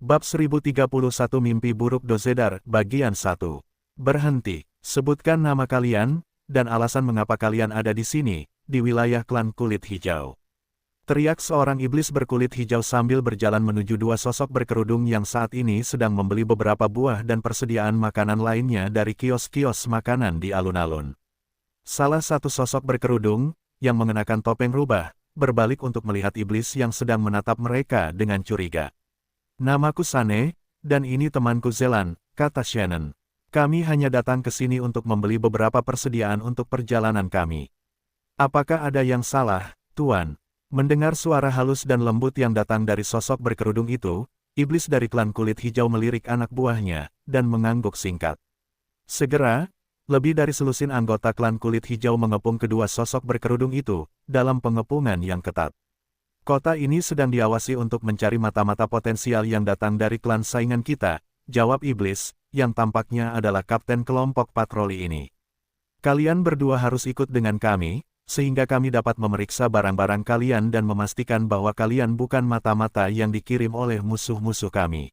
Bab 1031 Mimpi Buruk Dozedar, Bagian 1. Berhenti, sebutkan nama kalian, dan alasan mengapa kalian ada di sini, di wilayah klan kulit hijau. Teriak seorang iblis berkulit hijau sambil berjalan menuju dua sosok berkerudung yang saat ini sedang membeli beberapa buah dan persediaan makanan lainnya dari kios-kios makanan di alun-alun. Salah satu sosok berkerudung, yang mengenakan topeng rubah, berbalik untuk melihat iblis yang sedang menatap mereka dengan curiga. Namaku Sane, dan ini temanku Zelan, kata Shannon. Kami hanya datang ke sini untuk membeli beberapa persediaan untuk perjalanan kami. Apakah ada yang salah, Tuan? Mendengar suara halus dan lembut yang datang dari sosok berkerudung itu, iblis dari klan kulit hijau melirik anak buahnya, dan mengangguk singkat. Segera, lebih dari selusin anggota klan kulit hijau mengepung kedua sosok berkerudung itu, dalam pengepungan yang ketat. Kota ini sedang diawasi untuk mencari mata-mata potensial yang datang dari klan saingan kita, jawab iblis, yang tampaknya adalah kapten kelompok patroli ini. Kalian berdua harus ikut dengan kami, sehingga kami dapat memeriksa barang-barang kalian dan memastikan bahwa kalian bukan mata-mata yang dikirim oleh musuh-musuh kami.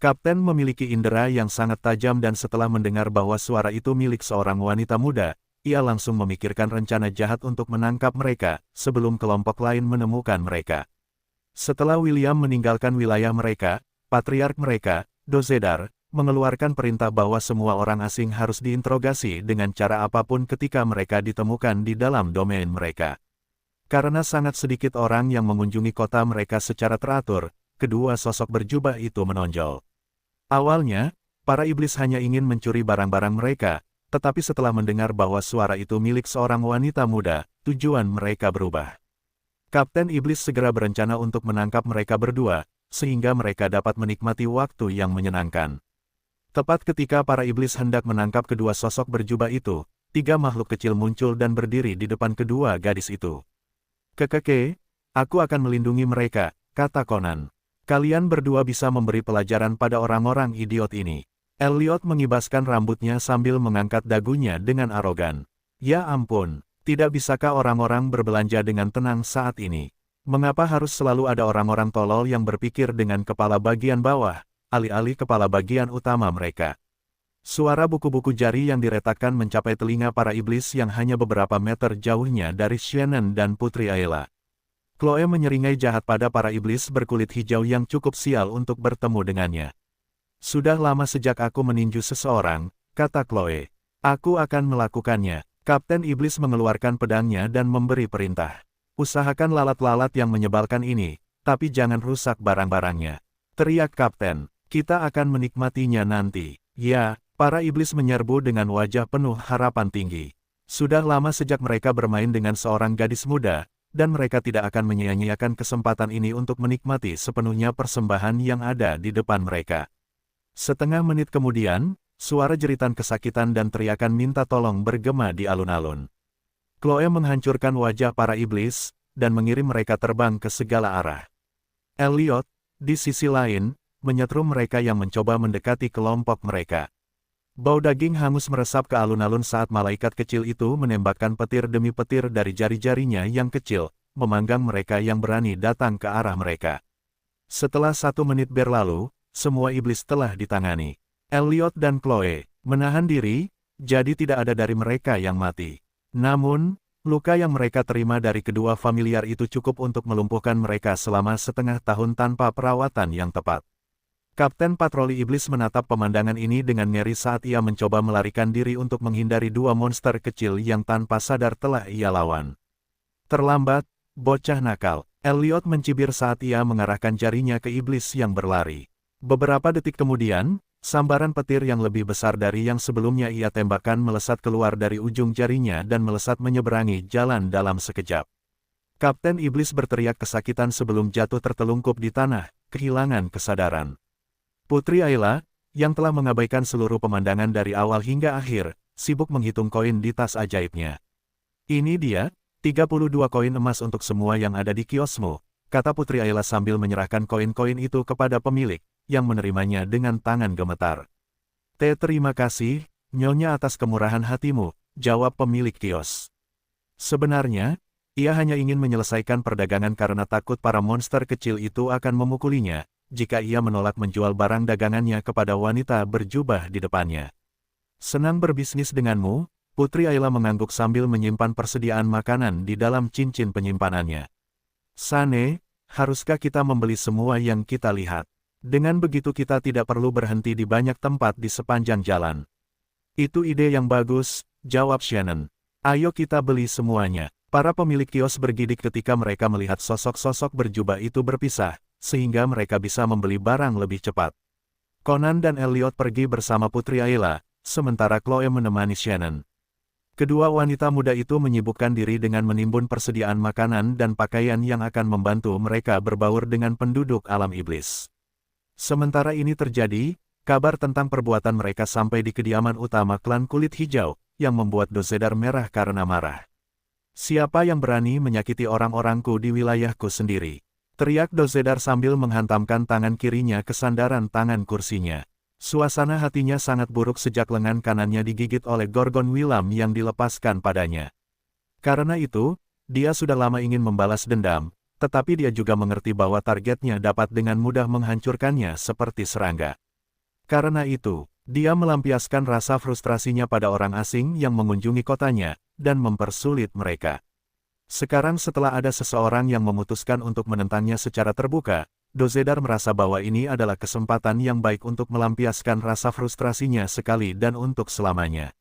Kapten memiliki indera yang sangat tajam dan setelah mendengar bahwa suara itu milik seorang wanita muda, ia langsung memikirkan rencana jahat untuk menangkap mereka, sebelum kelompok lain menemukan mereka. Setelah William meninggalkan wilayah mereka, patriark mereka, Dozedar, mengeluarkan perintah bahwa semua orang asing harus diinterogasi dengan cara apapun ketika mereka ditemukan di dalam domain mereka. Karena sangat sedikit orang yang mengunjungi kota mereka secara teratur, kedua sosok berjubah itu menonjol. Awalnya, para iblis hanya ingin mencuri barang-barang mereka, tetapi setelah mendengar bahwa suara itu milik seorang wanita muda, tujuan mereka berubah. Kapten Iblis segera berencana untuk menangkap mereka berdua, sehingga mereka dapat menikmati waktu yang menyenangkan. Tepat ketika para iblis hendak menangkap kedua sosok berjubah itu, tiga makhluk kecil muncul dan berdiri di depan kedua gadis itu. Kekeke, aku akan melindungi mereka, kata Conan. Kalian berdua bisa memberi pelajaran pada orang-orang idiot ini. Elliot mengibaskan rambutnya sambil mengangkat dagunya dengan arogan. Ya ampun, tidak bisakah orang-orang berbelanja dengan tenang saat ini? Mengapa harus selalu ada orang-orang tolol yang berpikir dengan kepala bagian bawah, alih-alih kepala bagian utama mereka? Suara buku-buku jari yang diretakkan mencapai telinga para iblis yang hanya beberapa meter jauhnya dari Shannon dan Putri Ayla. Chloe menyeringai jahat pada para iblis berkulit hijau yang cukup sial untuk bertemu dengannya. Sudah lama sejak aku meninju seseorang, kata Chloe. Aku akan melakukannya. Kapten Iblis mengeluarkan pedangnya dan memberi perintah. Usahakan lalat-lalat yang menyebalkan ini, tapi jangan rusak barang-barangnya. Teriak Kapten, kita akan menikmatinya nanti. Ya, para iblis menyerbu dengan wajah penuh harapan tinggi. Sudah lama sejak mereka bermain dengan seorang gadis muda, dan mereka tidak akan menyia-nyiakan kesempatan ini untuk menikmati sepenuhnya persembahan yang ada di depan mereka. Setengah menit kemudian, suara jeritan kesakitan dan teriakan minta tolong bergema di alun-alun. Chloe menghancurkan wajah para iblis, dan mengirim mereka terbang ke segala arah. Elliot, di sisi lain, menyetrum mereka yang mencoba mendekati kelompok mereka. Bau daging hangus meresap ke alun-alun saat malaikat kecil itu menembakkan petir demi petir dari jari-jarinya yang kecil, memanggang mereka yang berani datang ke arah mereka. Setelah 1 menit berlalu, semua iblis telah ditangani. Elliot dan Chloe menahan diri, jadi tidak ada dari mereka yang mati. Namun, luka yang mereka terima dari kedua familiar itu cukup untuk melumpuhkan mereka selama setengah tahun tanpa perawatan yang tepat. Kapten patroli iblis menatap pemandangan ini dengan ngeri saat ia mencoba melarikan diri untuk menghindari dua monster kecil yang tanpa sadar telah ia lawan. Terlambat, bocah nakal. Elliot mencibir saat ia mengarahkan jarinya ke iblis yang berlari. Beberapa detik kemudian, sambaran petir yang lebih besar dari yang sebelumnya ia tembakkan melesat keluar dari ujung jarinya dan melesat menyeberangi jalan dalam sekejap. Kapten Iblis berteriak kesakitan sebelum jatuh tertelungkup di tanah, kehilangan kesadaran. Putri Ayla, yang telah mengabaikan seluruh pemandangan dari awal hingga akhir, sibuk menghitung koin di tas ajaibnya. Ini dia, 32 koin emas untuk semua yang ada di kiosmu, kata Putri Ayla sambil menyerahkan koin-koin itu kepada pemilik, yang menerimanya dengan tangan gemetar. Terima kasih, Nyonya atas kemurahan hatimu, jawab pemilik kios. Sebenarnya, ia hanya ingin menyelesaikan perdagangan karena takut para monster kecil itu akan memukulinya, jika ia menolak menjual barang dagangannya kepada wanita berjubah di depannya. Senang berbisnis denganmu, Putri Ayla mengangguk sambil menyimpan persediaan makanan di dalam cincin penyimpanannya. Sane, haruskah kita membeli semua yang kita lihat? Dengan begitu kita tidak perlu berhenti di banyak tempat di sepanjang jalan. Itu ide yang bagus, jawab Shannon. Ayo kita beli semuanya. Para pemilik kios bergidik ketika mereka melihat sosok-sosok berjubah itu berpisah, sehingga mereka bisa membeli barang lebih cepat. Conan dan Elliot pergi bersama Putri Ayla, sementara Chloe menemani Shannon. Kedua wanita muda itu menyibukkan diri dengan menimbun persediaan makanan dan pakaian yang akan membantu mereka berbaur dengan penduduk alam iblis. Sementara ini terjadi, kabar tentang perbuatan mereka sampai di kediaman utama klan kulit hijau, yang membuat Dozedar merah karena marah. Siapa yang berani menyakiti orang-orangku di wilayahku sendiri? Teriak Dozedar sambil menghantamkan tangan kirinya ke sandaran tangan kursinya. Suasana hatinya sangat buruk sejak lengan kanannya digigit oleh Gorgon Willam yang dilepaskan padanya. Karena itu, dia sudah lama ingin membalas dendam, tetapi dia juga mengerti bahwa targetnya dapat dengan mudah menghancurkannya seperti serangga. Karena itu, dia melampiaskan rasa frustrasinya pada orang asing yang mengunjungi kotanya, dan mempersulit mereka. Sekarang setelah ada seseorang yang memutuskan untuk menentangnya secara terbuka, Dozedar merasa bahwa ini adalah kesempatan yang baik untuk melampiaskan rasa frustrasinya sekali dan untuk selamanya.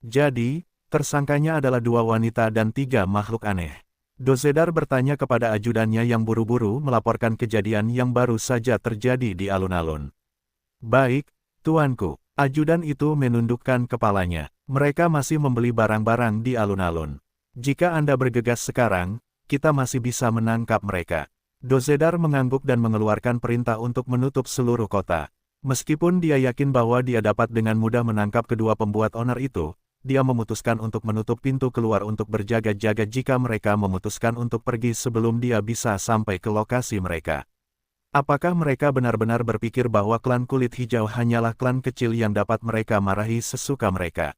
Jadi, tersangkanya adalah 2 wanita dan 3 makhluk aneh. Dozedar bertanya kepada ajudannya yang buru-buru melaporkan kejadian yang baru saja terjadi di alun-alun. Baik, tuanku. Ajudan itu menundukkan kepalanya. Mereka masih membeli barang-barang di alun-alun. Jika Anda bergegas sekarang, kita masih bisa menangkap mereka. Dozedar mengangguk dan mengeluarkan perintah untuk menutup seluruh kota. Meskipun dia yakin bahwa dia dapat dengan mudah menangkap kedua pembuat onar itu, dia memutuskan untuk menutup pintu keluar untuk berjaga-jaga jika mereka memutuskan untuk pergi sebelum dia bisa sampai ke lokasi mereka. Apakah mereka benar-benar berpikir bahwa klan kulit hijau hanyalah klan kecil yang dapat mereka marahi sesuka mereka?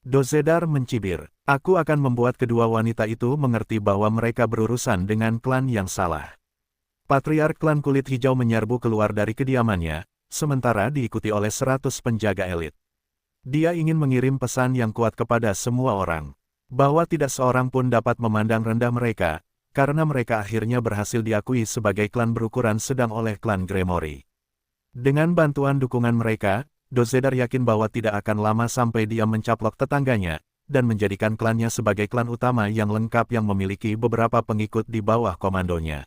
Dozedar mencibir, aku akan membuat kedua wanita itu mengerti bahwa mereka berurusan dengan klan yang salah. Patriark klan kulit hijau menyerbu keluar dari kediamannya, sementara diikuti oleh 100 penjaga elit. Dia ingin mengirim pesan yang kuat kepada semua orang, bahwa tidak seorang pun dapat memandang rendah mereka, karena mereka akhirnya berhasil diakui sebagai klan berukuran sedang oleh klan Gremory. Dengan bantuan dukungan mereka, Dozedar yakin bahwa tidak akan lama sampai dia mencaplok tetangganya, dan menjadikan klannya sebagai klan utama yang lengkap yang memiliki beberapa pengikut di bawah komandonya.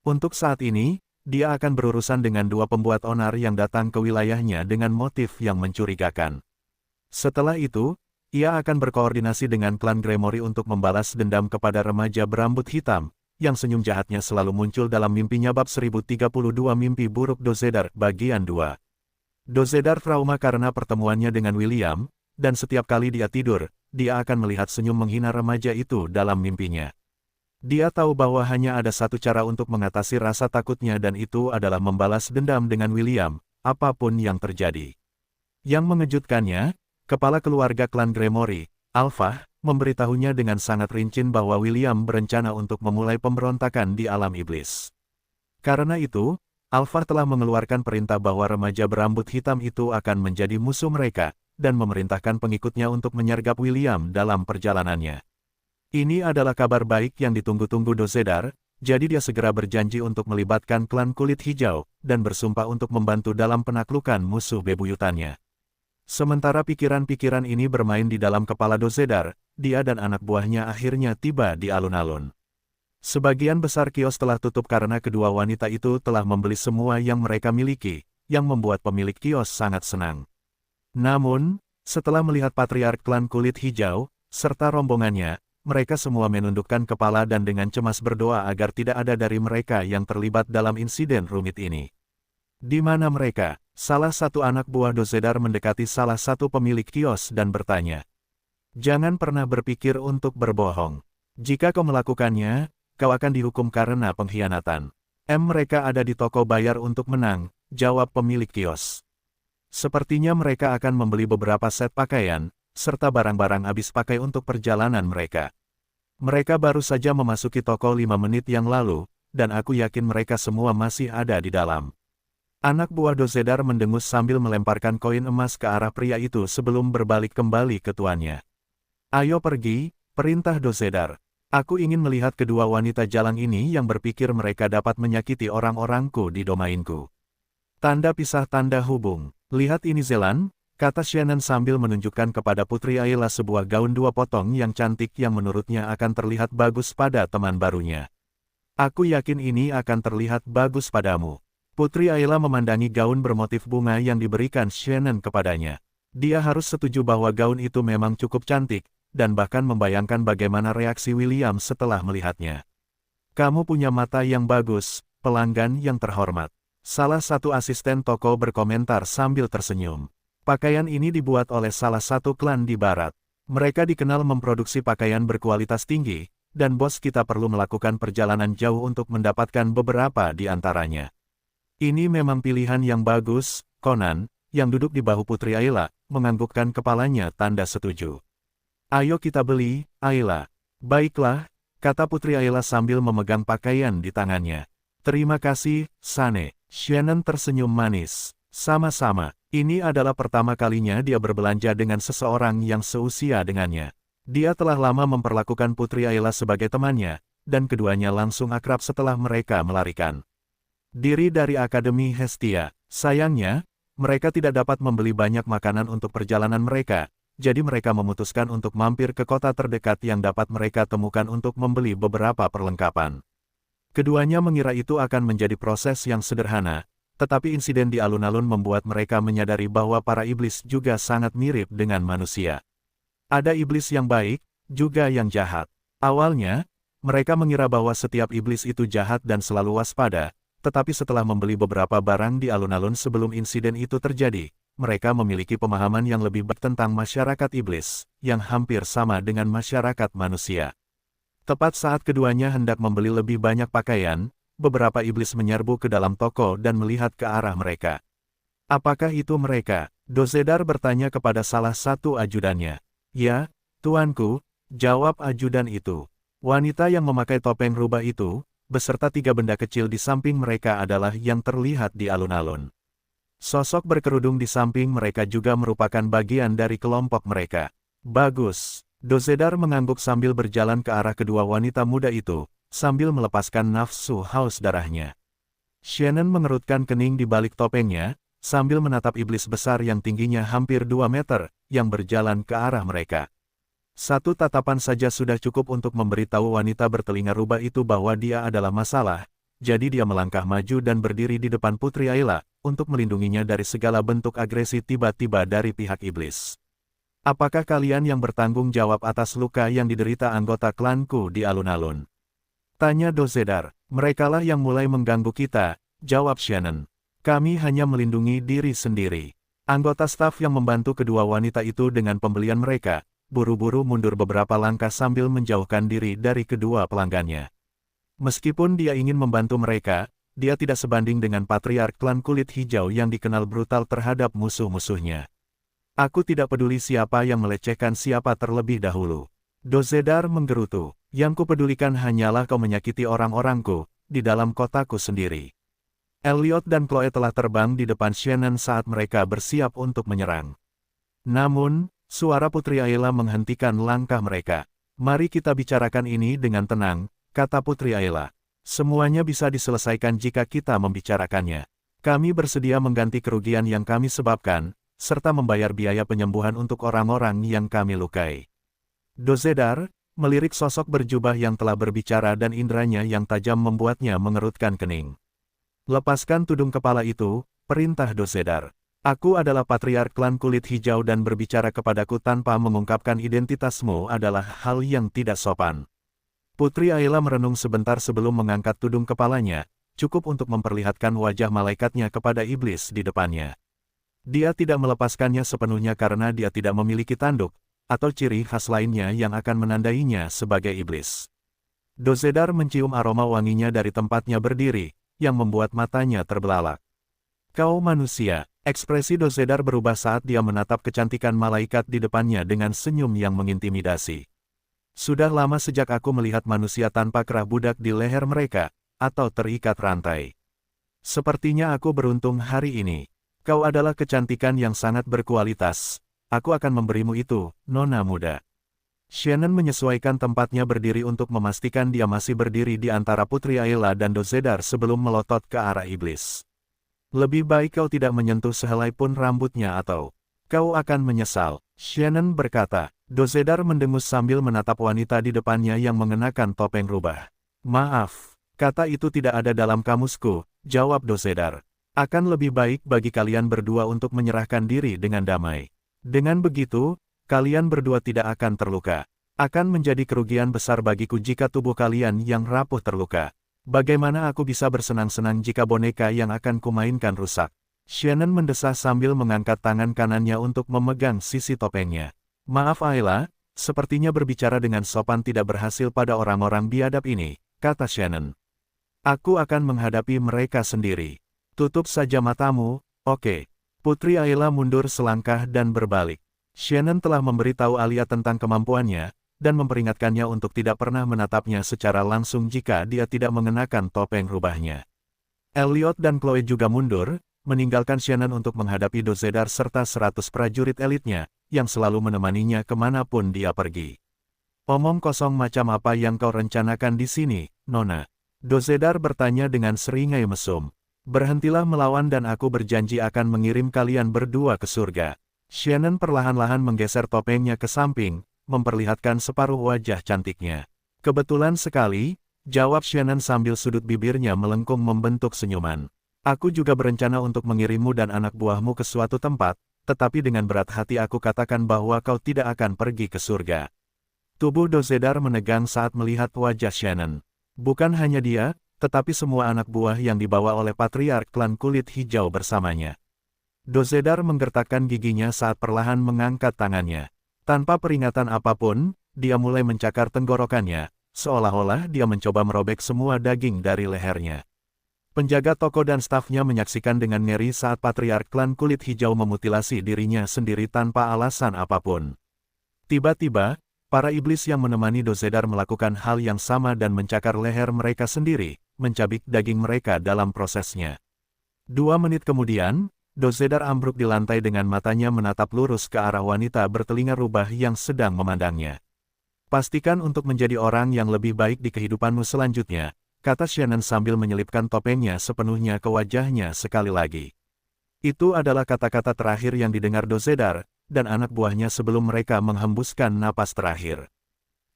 Untuk saat ini, dia akan berurusan dengan 2 pembuat onar yang datang ke wilayahnya dengan motif yang mencurigakan. Setelah itu, ia akan berkoordinasi dengan klan Gremory untuk membalas dendam kepada remaja berambut hitam, yang senyum jahatnya selalu muncul dalam mimpinya. Bab 1032 Mimpi Buruk Dozedar, Bagian 2. Dozedar trauma karena pertemuannya dengan William, dan setiap kali dia tidur, dia akan melihat senyum menghina remaja itu dalam mimpinya. Dia tahu bahwa hanya ada satu cara untuk mengatasi rasa takutnya dan itu adalah membalas dendam dengan William, apapun yang terjadi. Yang mengejutkannya, kepala keluarga klan Gremory, Alpha, memberitahunya dengan sangat rinci bahwa William berencana untuk memulai pemberontakan di alam iblis. Karena itu, Alpha telah mengeluarkan perintah bahwa remaja berambut hitam itu akan menjadi musuh mereka, dan memerintahkan pengikutnya untuk menyergap William dalam perjalanannya. Ini adalah kabar baik yang ditunggu-tunggu Dozedar, jadi dia segera berjanji untuk melibatkan klan kulit hijau, dan bersumpah untuk membantu dalam penaklukan musuh bebuyutannya. Sementara pikiran-pikiran ini bermain di dalam kepala Dozedar, dia dan anak buahnya akhirnya tiba di alun-alun. Sebagian besar kios telah tutup karena kedua wanita itu telah membeli semua yang mereka miliki, yang membuat pemilik kios sangat senang. Namun, setelah melihat patriark klan kulit hijau, serta rombongannya, mereka semua menundukkan kepala dan dengan cemas berdoa agar tidak ada dari mereka yang terlibat dalam insiden rumit ini. Di mana mereka? Salah satu anak buah Dozedar mendekati salah satu pemilik kios dan bertanya. Jangan pernah berpikir untuk berbohong. Jika kau melakukannya, kau akan dihukum karena pengkhianatan. Mereka ada di toko bayar untuk menang, jawab pemilik kios. Sepertinya mereka akan membeli beberapa set pakaian, serta barang-barang habis pakai untuk perjalanan mereka. Mereka baru saja memasuki toko 5 menit yang lalu, dan aku yakin mereka semua masih ada di dalam. Anak buah Dozedar mendengus sambil melemparkan koin emas ke arah pria itu sebelum berbalik kembali ke tuannya. Ayo pergi, perintah Dozedar. Aku ingin melihat kedua wanita jalang ini yang berpikir mereka dapat menyakiti orang-orangku di domainku. Tanda pisah tanda hubung. Lihat ini Zelan, kata Shannon sambil menunjukkan kepada Putri Ayla sebuah gaun 2 potong yang cantik yang menurutnya akan terlihat bagus pada teman barunya. Aku yakin ini akan terlihat bagus padamu. Putri Ayla memandangi gaun bermotif bunga yang diberikan Shannon kepadanya. Dia harus setuju bahwa gaun itu memang cukup cantik, dan bahkan membayangkan bagaimana reaksi William setelah melihatnya. Kamu punya mata yang bagus, pelanggan yang terhormat. Salah satu asisten toko berkomentar sambil tersenyum. Pakaian ini dibuat oleh salah satu klan di barat. Mereka dikenal memproduksi pakaian berkualitas tinggi, dan bos kita perlu melakukan perjalanan jauh untuk mendapatkan beberapa di antaranya. Ini memang pilihan yang bagus, Conan, yang duduk di bahu Putri Ayla, menganggukkan kepalanya tanda setuju. Ayo kita beli, Ayla. Baiklah, kata Putri Ayla sambil memegang pakaian di tangannya. Terima kasih, Sane. Shannon tersenyum manis. Sama-sama, ini adalah pertama kalinya dia berbelanja dengan seseorang yang seusia dengannya. Dia telah lama memperlakukan Putri Ayla sebagai temannya, dan keduanya langsung akrab setelah mereka melarikan diri dari Akademi Hestia. Sayangnya, mereka tidak dapat membeli banyak makanan untuk perjalanan mereka, jadi mereka memutuskan untuk mampir ke kota terdekat yang dapat mereka temukan untuk membeli beberapa perlengkapan. Keduanya mengira itu akan menjadi proses yang sederhana, tetapi insiden di alun-alun membuat mereka menyadari bahwa para iblis juga sangat mirip dengan manusia. Ada iblis yang baik, juga yang jahat. Awalnya, mereka mengira bahwa setiap iblis itu jahat dan selalu waspada, tetapi setelah membeli beberapa barang di alun-alun sebelum insiden itu terjadi, mereka memiliki pemahaman yang lebih baik tentang masyarakat iblis, yang hampir sama dengan masyarakat manusia. Tepat saat keduanya hendak membeli lebih banyak pakaian, beberapa iblis menyerbu ke dalam toko dan melihat ke arah mereka. Apakah itu mereka? Dozedar bertanya kepada salah satu ajudannya. Ya, tuanku, jawab ajudan itu. Wanita yang memakai topeng rubah itu, beserta 3 benda kecil di samping mereka adalah yang terlihat di alun-alun. Sosok berkerudung di samping mereka juga merupakan bagian dari kelompok mereka. Bagus. Dozedar mengangguk sambil berjalan ke arah kedua wanita muda itu, sambil melepaskan nafsu haus darahnya. Shannon mengerutkan kening di balik topengnya, sambil menatap iblis besar yang tingginya hampir 2 meter, yang berjalan ke arah mereka. Satu tatapan saja sudah cukup untuk memberitahu wanita bertelinga rubah itu bahwa dia adalah masalah, jadi dia melangkah maju dan berdiri di depan Putri Ayla, untuk melindunginya dari segala bentuk agresi tiba-tiba dari pihak iblis. Apakah kalian yang bertanggung jawab atas luka yang diderita anggota klanku di alun-alun? Tanya Dozedar. Merekalah yang mulai mengganggu kita, jawab Shannon. Kami hanya melindungi diri sendiri. Anggota staf yang membantu kedua wanita itu dengan pembelian mereka, buru-buru mundur beberapa langkah sambil menjauhkan diri dari kedua pelanggannya. Meskipun dia ingin membantu mereka, dia tidak sebanding dengan patriark klan kulit hijau yang dikenal brutal terhadap musuh-musuhnya. Aku tidak peduli siapa yang melecehkan siapa terlebih dahulu. Dozedar menggerutu. Yang kupedulikan hanyalah kau menyakiti orang-orangku, di dalam kotaku sendiri. Elliot dan Chloe telah terbang di depan Shannon saat mereka bersiap untuk menyerang. Namun, suara Putri Ayla menghentikan langkah mereka. Mari kita bicarakan ini dengan tenang, kata Putri Ayla. Semuanya bisa diselesaikan jika kita membicarakannya. Kami bersedia mengganti kerugian yang kami sebabkan, serta membayar biaya penyembuhan untuk orang-orang yang kami lukai. Dozedar, melirik sosok berjubah yang telah berbicara dan indranya yang tajam membuatnya mengerutkan kening. Lepaskan tudung kepala itu, perintah Dozedar. Aku adalah patriark klan kulit hijau dan berbicara kepadaku tanpa mengungkapkan identitasmu adalah hal yang tidak sopan. Putri Ayla merenung sebentar sebelum mengangkat tudung kepalanya, cukup untuk memperlihatkan wajah malaikatnya kepada iblis di depannya. Dia tidak melepaskannya sepenuhnya karena dia tidak memiliki tanduk, atau ciri khas lainnya yang akan menandainya sebagai iblis. Dozedar mencium aroma wanginya dari tempatnya berdiri, yang membuat matanya terbelalak. Kau manusia, ekspresi Dozedar berubah saat dia menatap kecantikan malaikat di depannya dengan senyum yang mengintimidasi. Sudah lama sejak aku melihat manusia tanpa kerah budak di leher mereka, atau terikat rantai. Sepertinya aku beruntung hari ini. Kau adalah kecantikan yang sangat berkualitas. Aku akan memberimu itu, nona muda. Shannon menyesuaikan tempatnya berdiri untuk memastikan dia masih berdiri di antara Putri Ayla dan Dozedar sebelum melotot ke arah iblis. Lebih baik kau tidak menyentuh sehelai pun rambutnya atau kau akan menyesal, Shannon berkata. Dozedar mendengus sambil menatap wanita di depannya yang mengenakan topeng rubah. Maaf, kata itu tidak ada dalam kamusku, jawab Dozedar. Akan lebih baik bagi kalian berdua untuk menyerahkan diri dengan damai. Dengan begitu, kalian berdua tidak akan terluka. Akan menjadi kerugian besar bagiku jika tubuh kalian yang rapuh terluka. Bagaimana aku bisa bersenang-senang jika boneka yang akan kumainkan rusak? Shannon mendesah sambil mengangkat tangan kanannya untuk memegang sisi topengnya. Maaf Ayla, sepertinya berbicara dengan sopan tidak berhasil pada orang-orang biadab ini, kata Shannon. Aku akan menghadapi mereka sendiri. Tutup saja matamu, oke. Putri Ayla mundur selangkah dan berbalik. Shannon telah memberitahu Alia tentang kemampuannya, dan memperingatkannya untuk tidak pernah menatapnya secara langsung jika dia tidak mengenakan topeng rubahnya. Elliot dan Chloe juga mundur, meninggalkan Shannon untuk menghadapi Dozedar serta 100 prajurit elitnya, yang selalu menemaninya kemanapun dia pergi. Omong kosong macam apa yang kau rencanakan di sini, Nona? Dozedar bertanya dengan seringai mesum. Berhentilah melawan dan aku berjanji akan mengirim kalian berdua ke surga. Shannon perlahan-lahan menggeser topengnya ke samping, memperlihatkan separuh wajah cantiknya. Kebetulan sekali, jawab Shannon sambil sudut bibirnya melengkung membentuk senyuman. Aku juga berencana untuk mengirimmu dan anak buahmu ke suatu tempat, tetapi dengan berat hati aku katakan bahwa kau tidak akan pergi ke surga. Tubuh Dozedar menegang saat melihat wajah Shannon. Bukan hanya dia, tetapi semua anak buah yang dibawa oleh patriark klan kulit hijau bersamanya. Dozedar menggertakkan giginya saat perlahan mengangkat tangannya. Tanpa peringatan apapun, dia mulai mencakar tenggorokannya, seolah-olah dia mencoba merobek semua daging dari lehernya. Penjaga toko dan stafnya menyaksikan dengan ngeri saat patriark klan kulit hijau memutilasi dirinya sendiri tanpa alasan apapun. Tiba-tiba, para iblis yang menemani Dozedar melakukan hal yang sama dan mencakar leher mereka sendiri, mencabik daging mereka dalam prosesnya. 2 menit kemudian, Dozedar ambruk di lantai dengan matanya menatap lurus ke arah wanita bertelinga rubah yang sedang memandangnya. Pastikan untuk menjadi orang yang lebih baik di kehidupanmu selanjutnya, kata Shannon sambil menyelipkan topengnya sepenuhnya ke wajahnya sekali lagi. Itu adalah kata-kata terakhir yang didengar Dozedar dan anak buahnya sebelum mereka menghembuskan napas terakhir.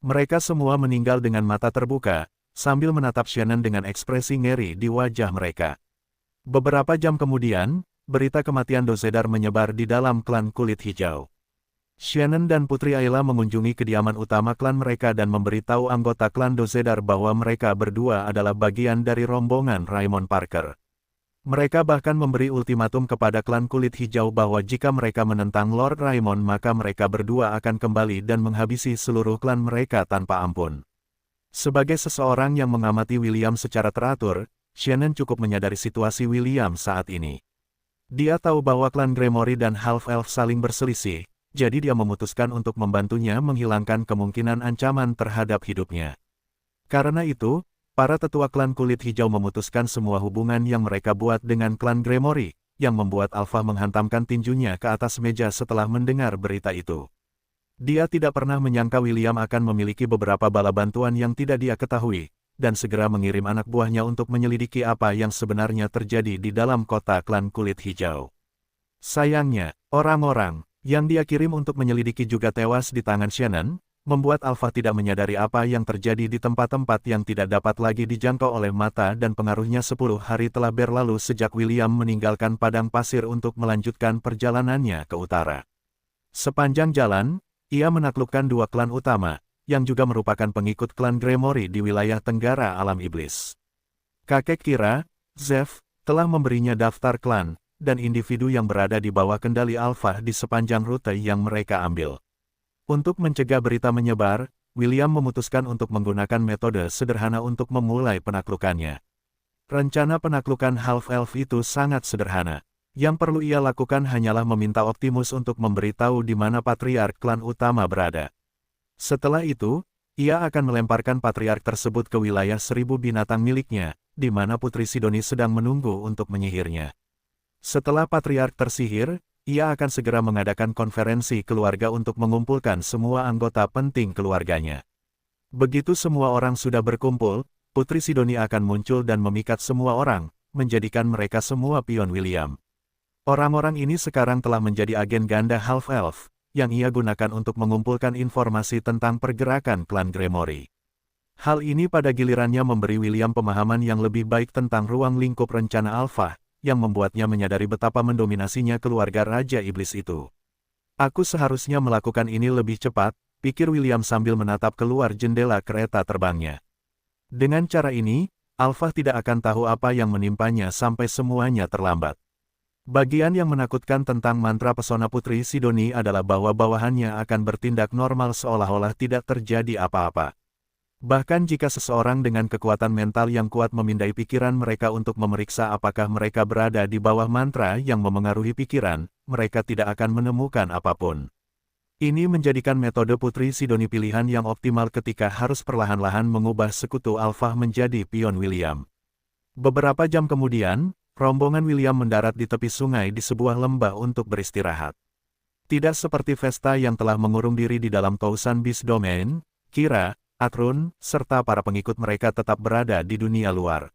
Mereka semua meninggal dengan mata terbuka, sambil menatap Shannon dengan ekspresi ngeri di wajah mereka. Beberapa jam kemudian, berita kematian Dozedar menyebar di dalam klan kulit hijau. Shannon dan Putri Ayla mengunjungi kediaman utama klan mereka dan memberitahu anggota klan Dozedar bahwa mereka berdua adalah bagian dari rombongan Raymond Parker. Mereka bahkan memberi ultimatum kepada klan kulit hijau bahwa jika mereka menentang Lord Raymond maka mereka berdua akan kembali dan menghabisi seluruh klan mereka tanpa ampun. Sebagai seseorang yang mengamati William secara teratur, Shannon cukup menyadari situasi William saat ini. Dia tahu bahwa klan Gremory dan Half-Elf saling berselisih, jadi dia memutuskan untuk membantunya menghilangkan kemungkinan ancaman terhadap hidupnya. Karena itu, para tetua klan kulit hijau memutuskan semua hubungan yang mereka buat dengan klan Gremory, yang membuat Alpha menghantamkan tinjunya ke atas meja setelah mendengar berita itu. Dia tidak pernah menyangka William akan memiliki beberapa bala bantuan yang tidak dia ketahui, dan segera mengirim anak buahnya untuk menyelidiki apa yang sebenarnya terjadi di dalam kota klan kulit hijau. Sayangnya, orang-orang yang dia kirim untuk menyelidiki juga tewas di tangan Shannon, membuat Alpha tidak menyadari apa yang terjadi di tempat-tempat yang tidak dapat lagi dijangkau oleh mata dan pengaruhnya 10 hari telah berlalu sejak William meninggalkan padang pasir untuk melanjutkan perjalanannya ke utara. Sepanjang jalan, ia menaklukkan 2 klan utama, yang juga merupakan pengikut klan Gremory di wilayah Tenggara Alam Iblis. Kakek kira, Zev, telah memberinya daftar klan, dan individu yang berada di bawah kendali Alpha di sepanjang rute yang mereka ambil. Untuk mencegah berita menyebar, William memutuskan untuk menggunakan metode sederhana untuk memulai penaklukannya. Rencana penaklukan Half-Elf itu sangat sederhana. Yang perlu ia lakukan hanyalah meminta Optimus untuk memberitahu di mana patriark klan utama berada. Setelah itu, ia akan melemparkan patriark tersebut ke wilayah 1000 binatang miliknya, di mana Putri Sidoni sedang menunggu untuk menyihirnya. Setelah patriark tersihir, ia akan segera mengadakan konferensi keluarga untuk mengumpulkan semua anggota penting keluarganya. Begitu semua orang sudah berkumpul, Putri Sidoni akan muncul dan memikat semua orang, menjadikan mereka semua pion William. Orang-orang ini sekarang telah menjadi agen ganda half-elf, yang ia gunakan untuk mengumpulkan informasi tentang pergerakan klan Gremory. Hal ini pada gilirannya memberi William pemahaman yang lebih baik tentang ruang lingkup rencana Alpha, yang membuatnya menyadari betapa mendominasinya keluarga Raja Iblis itu. Aku seharusnya melakukan ini lebih cepat, pikir William sambil menatap keluar jendela kereta terbangnya. Dengan cara ini, Alpha tidak akan tahu apa yang menimpanya sampai semuanya terlambat. Bagian yang menakutkan tentang mantra pesona Putri Sidoni adalah bahwa bawahannya akan bertindak normal seolah-olah tidak terjadi apa-apa. Bahkan jika seseorang dengan kekuatan mental yang kuat memindai pikiran mereka untuk memeriksa apakah mereka berada di bawah mantra yang memengaruhi pikiran, mereka tidak akan menemukan apapun. Ini menjadikan metode Putri Sidoni pilihan yang optimal ketika harus perlahan-lahan mengubah sekutu Alpha menjadi pion William. Beberapa jam kemudian, rombongan William mendarat di tepi sungai di sebuah lembah untuk beristirahat. Tidak seperti Vesta yang telah mengurung diri di dalam Thousand Beast Domain, Kira, Athrun, serta para pengikut mereka tetap berada di dunia luar.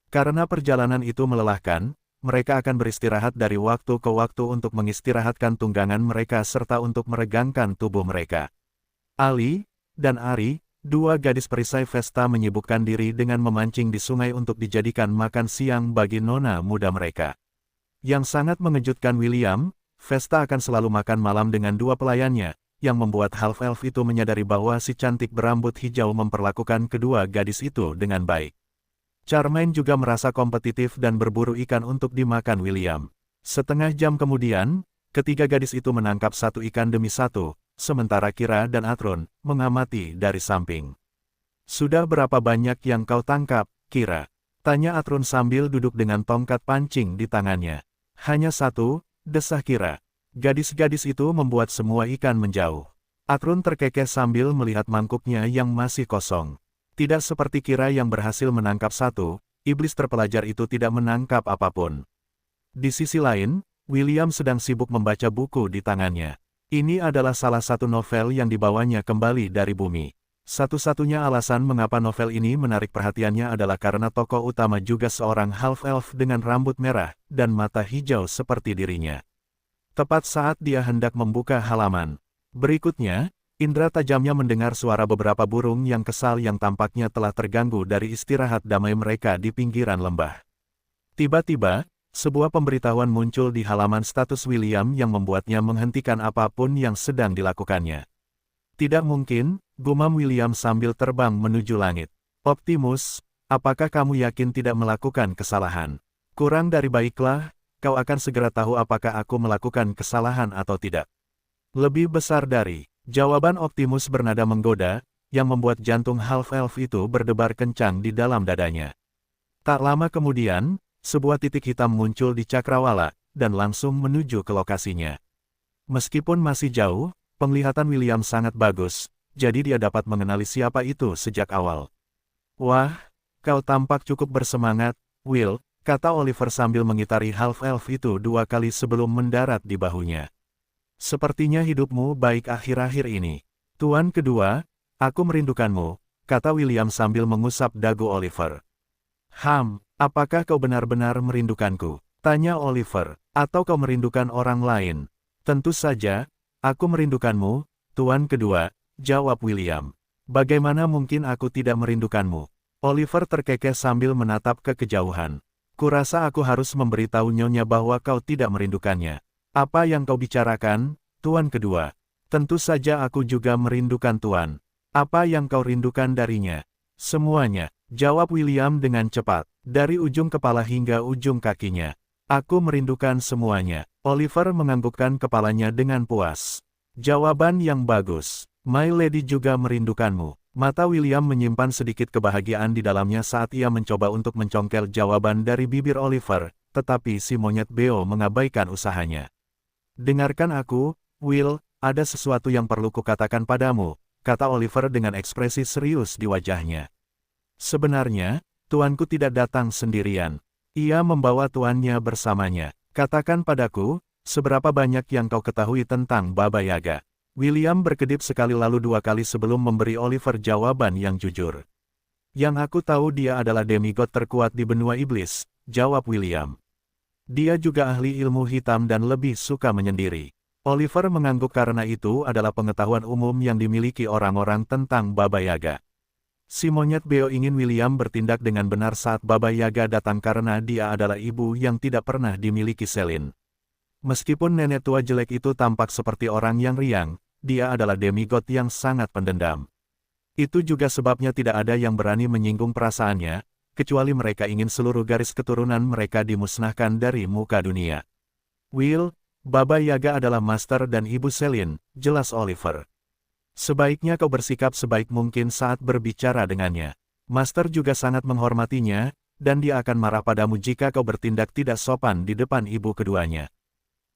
Karena perjalanan itu melelahkan, mereka akan beristirahat dari waktu ke waktu untuk mengistirahatkan tunggangan mereka serta untuk meregangkan tubuh mereka. Ali dan Ari, dua gadis perisai Vesta, menyibukkan diri dengan memancing di sungai untuk dijadikan makan siang bagi nona muda mereka. Yang sangat mengejutkan William, Vesta akan selalu makan malam dengan dua pelayannya, yang membuat half-elf itu menyadari bahwa si cantik berambut hijau memperlakukan kedua gadis itu dengan baik. Charmaine juga merasa kompetitif dan berburu ikan untuk dimakan William. Setengah jam kemudian, ketiga gadis itu menangkap satu ikan demi satu, sementara Kira dan Athrun mengamati dari samping. "Sudah berapa banyak yang kau tangkap, Kira?" tanya Athrun sambil duduk dengan tongkat pancing di tangannya. "Hanya satu," desah Kira. Gadis-gadis itu membuat semua ikan menjauh. Athrun terkekeh sambil melihat mangkuknya yang masih kosong. Tidak seperti Kira yang berhasil menangkap satu, iblis terpelajar itu tidak menangkap apapun. Di sisi lain, William sedang sibuk membaca buku di tangannya. Ini adalah salah satu novel yang dibawanya kembali dari bumi. Satu-satunya alasan mengapa novel ini menarik perhatiannya adalah karena tokoh utama juga seorang half-elf dengan rambut merah dan mata hijau seperti dirinya. Tepat saat dia hendak membuka halaman berikutnya, indera tajamnya mendengar suara beberapa burung yang kesal yang tampaknya telah terganggu dari istirahat damai mereka di pinggiran lembah. Tiba-tiba, sebuah pemberitahuan muncul di halaman status William yang membuatnya menghentikan apapun yang sedang dilakukannya. "Tidak mungkin," gumam William sambil terbang menuju langit. "Optimus, apakah kamu yakin tidak melakukan kesalahan? Kurang dari baiklah, kau akan segera tahu apakah aku melakukan kesalahan atau tidak." "Lebih besar dari," jawaban Optimus bernada menggoda, yang membuat jantung half-elf itu berdebar kencang di dalam dadanya. Tak lama kemudian, sebuah titik hitam muncul di cakrawala, dan langsung menuju ke lokasinya. Meskipun masih jauh, penglihatan William sangat bagus, jadi dia dapat mengenali siapa itu sejak awal. "Wah, kau tampak cukup bersemangat, Will," kata Oliver sambil mengitari half-elf itu dua kali sebelum mendarat di bahunya. "Sepertinya hidupmu baik akhir-akhir ini." "Tuan kedua, aku merindukanmu," kata William sambil mengusap dagu Oliver. Apakah kau benar-benar merindukanku?" tanya Oliver. "Atau kau merindukan orang lain?" "Tentu saja, aku merindukanmu, Tuan kedua," jawab William. "Bagaimana mungkin aku tidak merindukanmu?" Oliver terkekeh sambil menatap ke kejauhan. "Kurasa aku harus memberitahu Nyonya bahwa kau tidak merindukannya." "Apa yang kau bicarakan, Tuan kedua?" "Tentu saja aku juga merindukan Tuan." "Apa yang kau rindukan darinya?" "Semuanya," jawab William dengan cepat, "dari ujung kepala hingga ujung kakinya. Aku merindukan semuanya." Oliver menganggukkan kepalanya dengan puas. "Jawaban yang bagus. My Lady juga merindukanmu." Mata William menyimpan sedikit kebahagiaan di dalamnya saat ia mencoba untuk mencongkel jawaban dari bibir Oliver, tetapi si monyet beo mengabaikan usahanya. "Dengarkan aku, Will, ada sesuatu yang perlu kukatakan padamu," kata Oliver dengan ekspresi serius di wajahnya. Sebenarnya, tuanku tidak datang sendirian. Ia membawa tuannya bersamanya. Katakan padaku, seberapa banyak yang kau ketahui tentang Baba Yaga? William berkedip sekali lalu dua kali sebelum memberi Oliver jawaban yang jujur. Yang aku tahu dia adalah demigod terkuat di benua iblis, jawab William. Dia juga ahli ilmu hitam dan lebih suka menyendiri. Oliver mengangguk karena itu adalah pengetahuan umum yang dimiliki orang-orang tentang Baba Yaga. Si monyet beo ingin William bertindak dengan benar saat Baba Yaga datang karena dia adalah ibu yang tidak pernah dimiliki Selin. Meskipun nenek tua jelek itu tampak seperti orang yang riang, dia adalah demigod yang sangat pendendam. Itu juga sebabnya tidak ada yang berani menyinggung perasaannya, kecuali mereka ingin seluruh garis keturunan mereka dimusnahkan dari muka dunia. Will, Baba Yaga adalah master dan ibu Selin, jelas Oliver. Sebaiknya kau bersikap sebaik mungkin saat berbicara dengannya. Master juga sangat menghormatinya, dan dia akan marah padamu jika kau bertindak tidak sopan di depan ibu keduanya.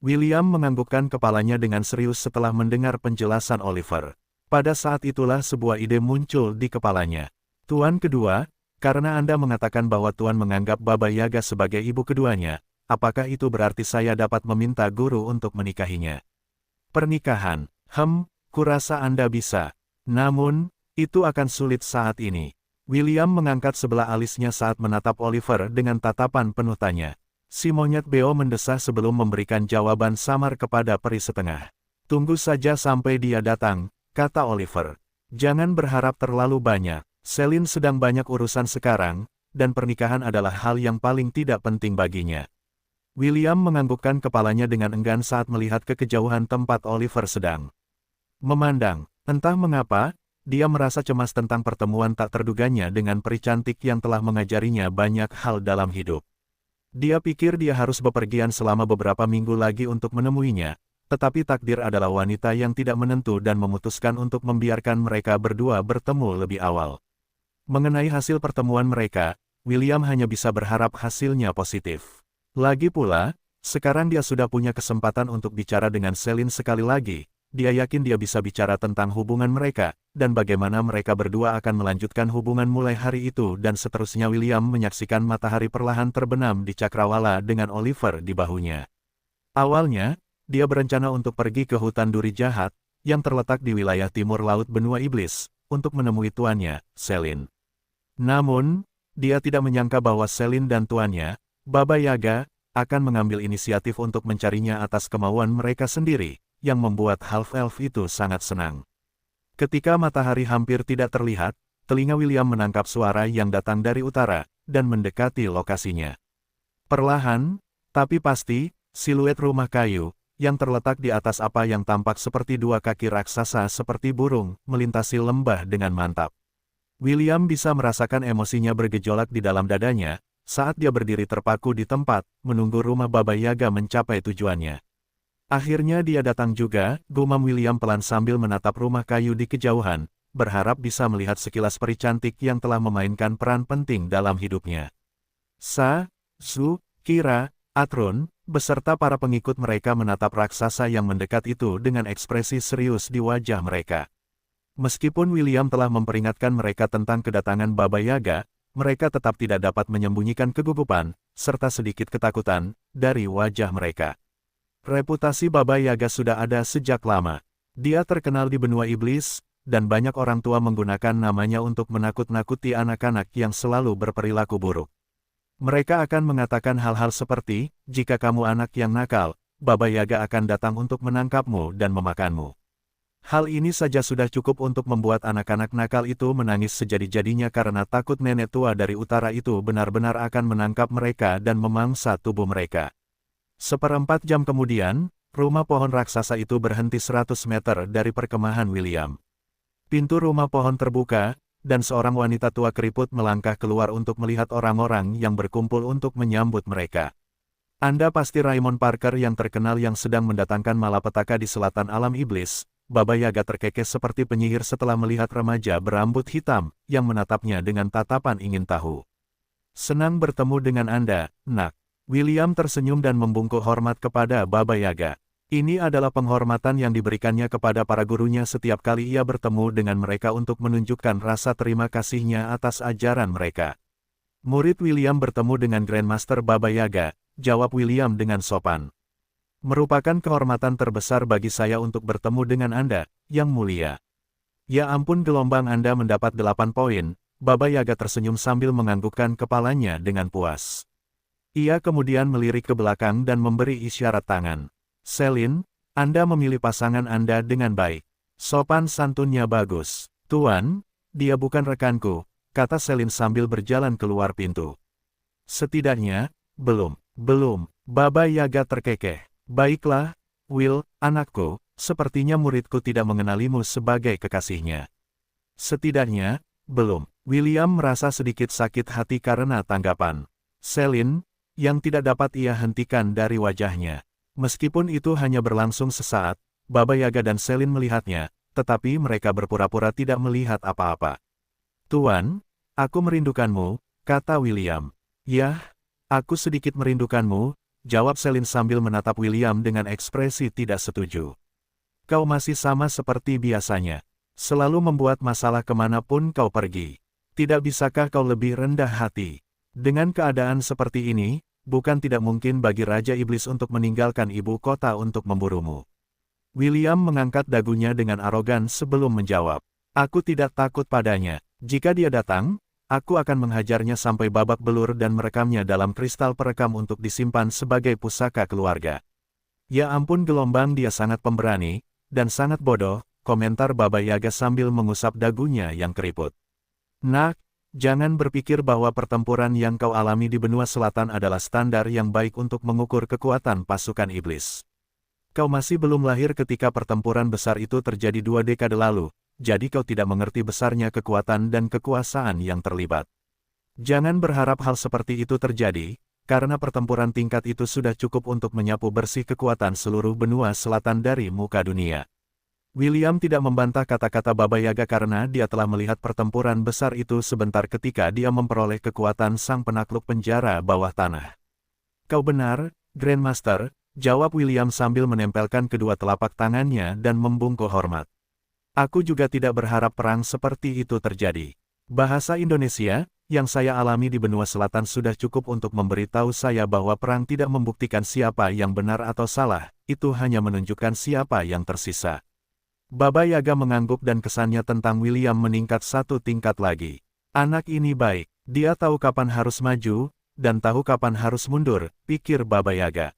William menganggukkan kepalanya dengan serius setelah mendengar penjelasan Oliver. Pada saat itulah sebuah ide muncul di kepalanya. Tuan kedua, karena Anda mengatakan bahwa Tuan menganggap Baba Yaga sebagai ibu keduanya, apakah itu berarti saya dapat meminta guru untuk menikahinya? Pernikahan, kurasa Anda bisa. Namun, itu akan sulit saat ini. William mengangkat sebelah alisnya saat menatap Oliver dengan tatapan penuh tanya. Si monyet beo mendesah sebelum memberikan jawaban samar kepada peri setengah. Tunggu saja sampai dia datang, kata Oliver. Jangan berharap terlalu banyak. Selin sedang banyak urusan sekarang, dan pernikahan adalah hal yang paling tidak penting baginya. William menganggukkan kepalanya dengan enggan saat melihat ke kejauhan tempat Oliver sedang memandang. Entah mengapa, dia merasa cemas tentang pertemuan tak terduganya dengan peri cantik yang telah mengajarinya banyak hal dalam hidup. Dia pikir dia harus bepergian selama beberapa minggu lagi untuk menemuinya, tetapi takdir adalah wanita yang tidak menentu dan memutuskan untuk membiarkan mereka berdua bertemu lebih awal. Mengenai hasil pertemuan mereka, William hanya bisa berharap hasilnya positif. Lagi pula, sekarang dia sudah punya kesempatan untuk bicara dengan Selin sekali lagi. Dia yakin dia bisa bicara tentang hubungan mereka, dan bagaimana mereka berdua akan melanjutkan hubungan mulai hari itu dan seterusnya. William menyaksikan matahari perlahan terbenam di cakrawala dengan Oliver di bahunya. Awalnya, dia berencana untuk pergi ke hutan duri jahat, yang terletak di wilayah timur laut benua iblis, untuk menemui tuannya, Selin. Namun, dia tidak menyangka bahwa Selin dan tuannya, Baba Yaga, akan mengambil inisiatif untuk mencarinya atas kemauan mereka sendiri, yang membuat half-elf itu sangat senang. Ketika matahari hampir tidak terlihat, telinga William menangkap suara yang datang dari utara, dan mendekati lokasinya. Perlahan, tapi pasti, siluet rumah kayu, yang terletak di atas apa yang tampak seperti dua kaki raksasa seperti burung, melintasi lembah dengan mantap. William bisa merasakan emosinya bergejolak di dalam dadanya, saat dia berdiri terpaku di tempat, menunggu rumah Baba Yaga mencapai tujuannya. Akhirnya dia datang juga, gumam William pelan sambil menatap rumah kayu di kejauhan, berharap bisa melihat sekilas peri cantik yang telah memainkan peran penting dalam hidupnya. Zu, Kira, Atrun, beserta para pengikut mereka menatap raksasa yang mendekat itu dengan ekspresi serius di wajah mereka. Meskipun William telah memperingatkan mereka tentang kedatangan Baba Yaga, mereka tetap tidak dapat menyembunyikan kegugupan, serta sedikit ketakutan, dari wajah mereka. Reputasi Baba Yaga sudah ada sejak lama. Dia terkenal di benua iblis, dan banyak orang tua menggunakan namanya untuk menakut-nakuti anak-anak yang selalu berperilaku buruk. Mereka akan mengatakan hal-hal seperti, jika kamu anak yang nakal, Baba Yaga akan datang untuk menangkapmu dan memakanmu. Hal ini saja sudah cukup untuk membuat anak-anak nakal itu menangis sejadi-jadinya karena takut nenek tua dari utara itu benar-benar akan menangkap mereka dan memangsa tubuh mereka. 1/4 jam kemudian, rumah pohon raksasa itu berhenti 100 meter dari perkemahan William. Pintu rumah pohon terbuka, dan seorang wanita tua keriput melangkah keluar untuk melihat orang-orang yang berkumpul untuk menyambut mereka. Anda pasti Raymond Parker yang terkenal yang sedang mendatangkan malapetaka di selatan alam iblis. Baba Yaga terkekeh seperti penyihir setelah melihat remaja berambut hitam, yang menatapnya dengan tatapan ingin tahu. Senang bertemu dengan Anda, nak. William tersenyum dan membungkuk hormat kepada Baba Yaga. Ini adalah penghormatan yang diberikannya kepada para gurunya setiap kali ia bertemu dengan mereka untuk menunjukkan rasa terima kasihnya atas ajaran mereka. Murid William bertemu dengan Grandmaster Baba Yaga, jawab William dengan sopan. Merupakan kehormatan terbesar bagi saya untuk bertemu dengan Anda, Yang Mulia. Ya ampun, gelombang Anda mendapat 8 poin, Baba Yaga tersenyum sambil menganggukkan kepalanya dengan puas. Ia kemudian melirik ke belakang dan memberi isyarat tangan. Selin, Anda memilih pasangan Anda dengan baik. Sopan santunnya bagus. Tuan, dia bukan rekanku, kata Selin sambil berjalan keluar pintu. Setidaknya, belum, Baba Yaga terkekeh. Baiklah, Will, anakku, sepertinya muridku tidak mengenalimu sebagai kekasihnya. Setidaknya, belum. William merasa sedikit sakit hati karena tanggapan Selin, yang tidak dapat ia hentikan dari wajahnya. Meskipun itu hanya berlangsung sesaat, Baba Yaga dan Selin melihatnya, tetapi mereka berpura-pura tidak melihat apa-apa. Tuan, aku merindukanmu, kata William. Yah, aku sedikit merindukanmu, jawab Selin sambil menatap William dengan ekspresi tidak setuju. Kau masih sama seperti biasanya. Selalu membuat masalah kemanapun kau pergi. Tidak bisakah kau lebih rendah hati? Dengan keadaan seperti ini, bukan tidak mungkin bagi Raja Iblis untuk meninggalkan ibu kota untuk memburumu. William mengangkat dagunya dengan arogan sebelum menjawab. Aku tidak takut padanya. Jika dia datang, aku akan menghajarnya sampai babak belur dan merekamnya dalam kristal perekam untuk disimpan sebagai pusaka keluarga. Ya ampun, gelombang, dia sangat pemberani, dan sangat bodoh, komentar Baba Yaga sambil mengusap dagunya yang keriput. Nak, jangan berpikir bahwa pertempuran yang kau alami di benua selatan adalah standar yang baik untuk mengukur kekuatan pasukan iblis. Kau masih belum lahir ketika pertempuran besar itu terjadi 2 dekade lalu. Jadi kau tidak mengerti besarnya kekuatan dan kekuasaan yang terlibat. Jangan berharap hal seperti itu terjadi, karena pertempuran tingkat itu sudah cukup untuk menyapu bersih kekuatan seluruh benua selatan dari muka dunia. William tidak membantah kata-kata Baba Yaga karena dia telah melihat pertempuran besar itu sebentar ketika dia memperoleh kekuatan sang penakluk penjara bawah tanah. Kau benar, Grandmaster, jawab William sambil menempelkan kedua telapak tangannya dan membungkuk hormat. Aku juga tidak berharap perang seperti itu terjadi. Bahasa Indonesia, yang saya alami di benua selatan sudah cukup untuk memberitahu saya bahwa perang tidak membuktikan siapa yang benar atau salah, itu hanya menunjukkan siapa yang tersisa. Baba Yaga mengangguk dan kesannya tentang William meningkat 1 tingkat lagi. Anak ini baik, dia tahu kapan harus maju, dan tahu kapan harus mundur, pikir Baba Yaga.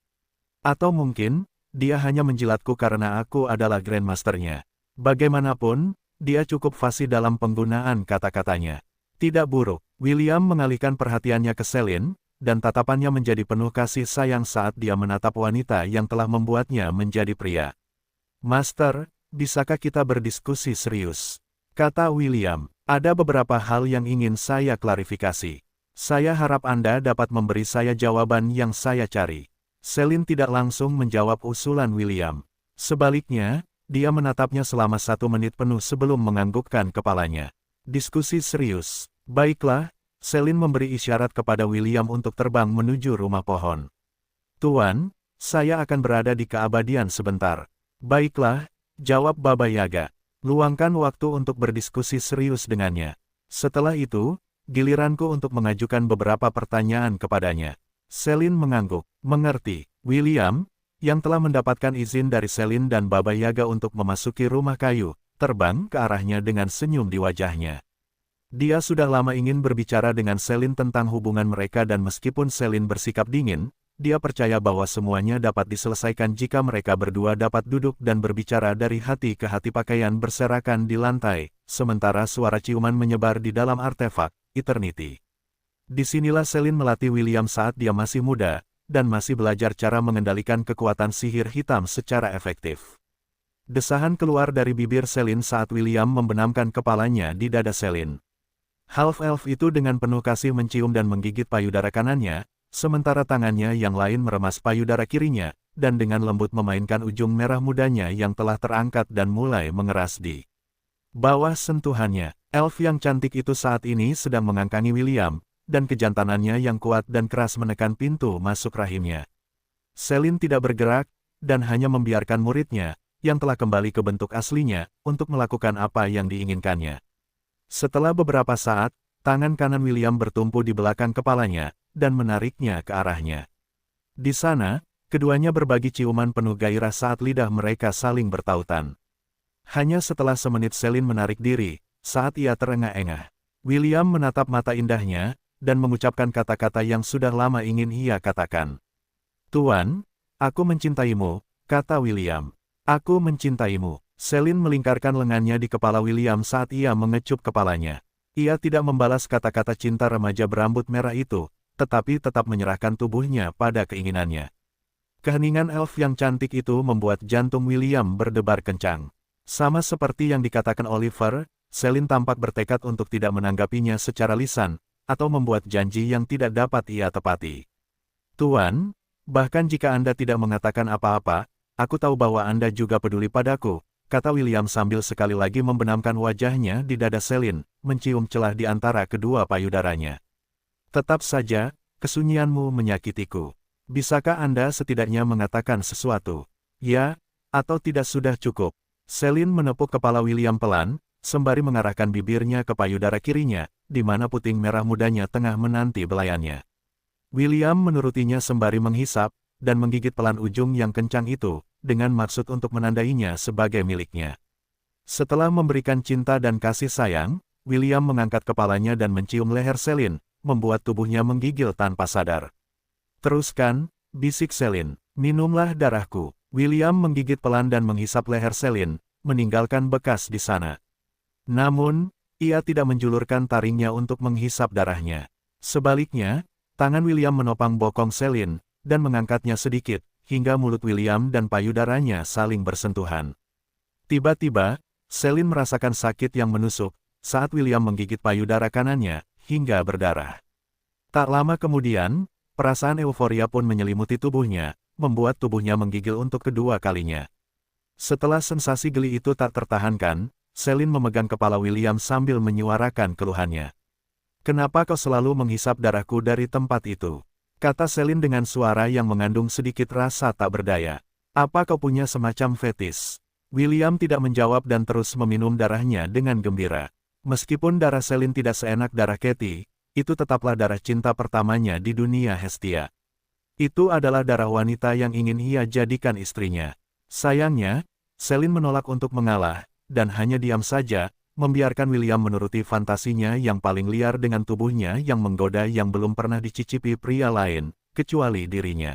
Atau mungkin, dia hanya menjilatku karena aku adalah Grandmasternya. Bagaimanapun, dia cukup fasih dalam penggunaan kata-katanya. Tidak buruk. William mengalihkan perhatiannya ke Selin, dan tatapannya menjadi penuh kasih sayang saat dia menatap wanita yang telah membuatnya menjadi pria. Master, bisakah kita berdiskusi serius? Kata William. Ada beberapa hal yang ingin saya klarifikasi. Saya harap Anda dapat memberi saya jawaban yang saya cari. Selin tidak langsung menjawab usulan William. Sebaliknya, dia menatapnya selama 1 menit penuh sebelum menganggukkan kepalanya. Diskusi serius. Baiklah, Selin memberi isyarat kepada William untuk terbang menuju rumah pohon. Tuan, saya akan berada di keabadian sebentar. Baiklah, jawab Baba Yaga. Luangkan waktu untuk berdiskusi serius dengannya. Setelah itu, giliranku untuk mengajukan beberapa pertanyaan kepadanya. Selin mengangguk. Mengerti, William, yang telah mendapatkan izin dari Selin dan Baba Yaga untuk memasuki rumah kayu, terbang ke arahnya dengan senyum di wajahnya. Dia sudah lama ingin berbicara dengan Selin tentang hubungan mereka dan meskipun Selin bersikap dingin, dia percaya bahwa semuanya dapat diselesaikan jika mereka berdua dapat duduk dan berbicara dari hati ke hati. Pakaian berserakan di lantai, sementara suara ciuman menyebar di dalam artefak, Eternity. Disinilah Selin melatih William saat dia masih muda, dan masih belajar cara mengendalikan kekuatan sihir hitam secara efektif. Desahan keluar dari bibir Selin saat William membenamkan kepalanya di dada Selin. Half-elf itu dengan penuh kasih mencium dan menggigit payudara kanannya, sementara tangannya yang lain meremas payudara kirinya, dan dengan lembut memainkan ujung merah mudanya yang telah terangkat dan mulai mengeras di bawah sentuhannya. Elf yang cantik itu saat ini sedang mengangkangi William, dan kejantanannya yang kuat dan keras menekan pintu masuk rahimnya. Selin tidak bergerak, dan hanya membiarkan muridnya, yang telah kembali ke bentuk aslinya, untuk melakukan apa yang diinginkannya. Setelah beberapa saat, tangan kanan William bertumpu di belakang kepalanya, dan menariknya ke arahnya. Di sana, keduanya berbagi ciuman penuh gairah saat lidah mereka saling bertautan. Hanya setelah semenit Celine menarik diri, saat ia terengah-engah. William menatap mata indahnya, dan mengucapkan kata-kata yang sudah lama ingin ia katakan. "Tuan, aku mencintaimu," kata William. "Aku mencintaimu." Celine melingkarkan lengannya di kepala William saat ia mengecup kepalanya. Ia tidak membalas kata-kata cinta remaja berambut merah itu, tetapi tetap menyerahkan tubuhnya pada keinginannya. Keheningan elf yang cantik itu membuat jantung William berdebar kencang. Sama seperti yang dikatakan Oliver, Celine tampak bertekad untuk tidak menanggapinya secara lisan, atau membuat janji yang tidak dapat ia tepati. "Tuan, bahkan jika Anda tidak mengatakan apa-apa, aku tahu bahwa Anda juga peduli padaku," kata William sambil sekali lagi membenamkan wajahnya di dada Celine, mencium celah di antara kedua payudaranya. "Tetap saja, kesunyianmu menyakitiku. Bisakah Anda setidaknya mengatakan sesuatu? Ya, atau tidak sudah cukup?" Celine menepuk kepala William pelan, sembari mengarahkan bibirnya ke payudara kirinya, di mana puting merah mudanya tengah menanti belayannya. William menurutinya sembari menghisap, dan menggigit pelan ujung yang kencang itu, dengan maksud untuk menandainya sebagai miliknya. Setelah memberikan cinta dan kasih sayang, William mengangkat kepalanya dan mencium leher Celine, membuat tubuhnya menggigil tanpa sadar. "Teruskan," bisik Celine, "minumlah darahku." William menggigit pelan dan menghisap leher Celine, meninggalkan bekas di sana. Namun, ia tidak menjulurkan taringnya untuk menghisap darahnya. Sebaliknya, tangan William menopang bokong Celine, dan mengangkatnya sedikit, hingga mulut William dan payudaranya saling bersentuhan. Tiba-tiba, Celine merasakan sakit yang menusuk, saat William menggigit payudara kanannya, hingga berdarah. Tak lama kemudian, perasaan euforia pun menyelimuti tubuhnya, membuat tubuhnya menggigil untuk kedua kalinya. Setelah sensasi geli itu tak tertahankan, Celine memegang kepala William sambil menyuarakan keluhannya. "Kenapa kau selalu menghisap darahku dari tempat itu?" kata Celine dengan suara yang mengandung sedikit rasa tak berdaya. "Apa kau punya semacam fetis?" William tidak menjawab dan terus meminum darahnya dengan gembira. Meskipun darah Celine tidak seenak darah Katie, itu tetaplah darah cinta pertamanya di dunia Hestia. Itu adalah darah wanita yang ingin ia jadikan istrinya. Sayangnya, Celine menolak untuk mengalah, dan hanya diam saja, membiarkan William menuruti fantasinya yang paling liar dengan tubuhnya yang menggoda yang belum pernah dicicipi pria lain, kecuali dirinya.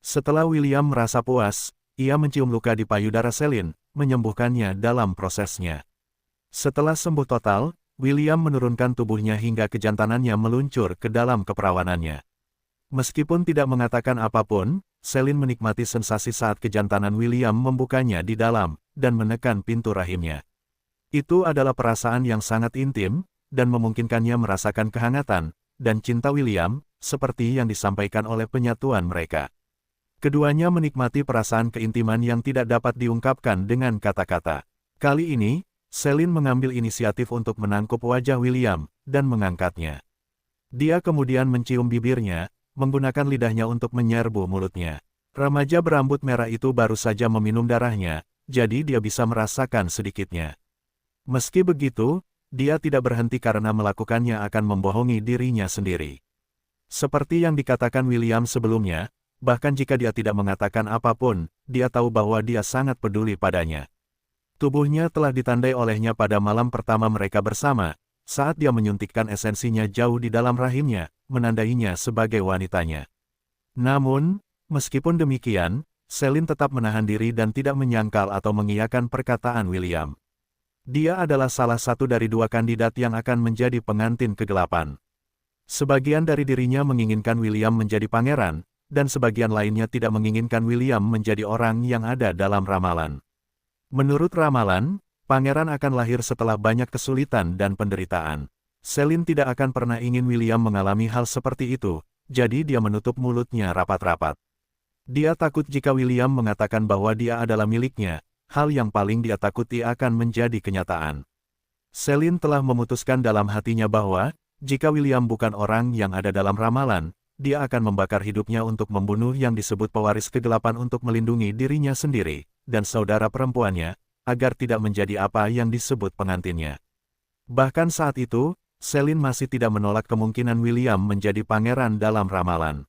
Setelah William merasa puas, ia mencium luka di payudara Celine, menyembuhkannya dalam prosesnya. Setelah sembuh total, William menurunkan tubuhnya hingga kejantanannya meluncur ke dalam keperawanannya. Meskipun tidak mengatakan apapun, Celine menikmati sensasi saat kejantanan William membukanya di dalam, dan menekan pintu rahimnya. Itu adalah perasaan yang sangat intim, dan memungkinkannya merasakan kehangatan, dan cinta William, seperti yang disampaikan oleh penyatuan mereka. Keduanya menikmati perasaan keintiman yang tidak dapat diungkapkan dengan kata-kata. Kali ini, Celine mengambil inisiatif untuk menangkup wajah William, dan mengangkatnya. Dia kemudian mencium bibirnya, menggunakan lidahnya untuk menyerbu mulutnya. Remaja berambut merah itu baru saja meminum darahnya, jadi dia bisa merasakan sedikitnya. Meski begitu, dia tidak berhenti karena melakukannya akan membohongi dirinya sendiri. Seperti yang dikatakan William sebelumnya, bahkan jika dia tidak mengatakan apapun, dia tahu bahwa dia sangat peduli padanya. Tubuhnya telah ditandai olehnya pada malam pertama mereka bersama, saat dia menyuntikkan esensinya jauh di dalam rahimnya, menandainya sebagai wanitanya. Namun, meskipun demikian, Celine tetap menahan diri dan tidak menyangkal atau mengiyakan perkataan William. Dia adalah salah satu dari dua kandidat yang akan menjadi pengantin ke-8. Sebagian dari dirinya menginginkan William menjadi pangeran, dan sebagian lainnya tidak menginginkan William menjadi orang yang ada dalam ramalan. Menurut ramalan, pangeran akan lahir setelah banyak kesulitan dan penderitaan. Celine tidak akan pernah ingin William mengalami hal seperti itu, jadi dia menutup mulutnya rapat-rapat. Dia takut jika William mengatakan bahwa dia adalah miliknya, hal yang paling dia takuti akan menjadi kenyataan. Celine telah memutuskan dalam hatinya bahwa, jika William bukan orang yang ada dalam ramalan, dia akan membakar hidupnya untuk membunuh yang disebut pewaris kegelapan untuk melindungi dirinya sendiri, dan saudara perempuannya, agar tidak menjadi apa yang disebut pengantinnya. Bahkan saat itu, Celine masih tidak menolak kemungkinan William menjadi pangeran dalam ramalan.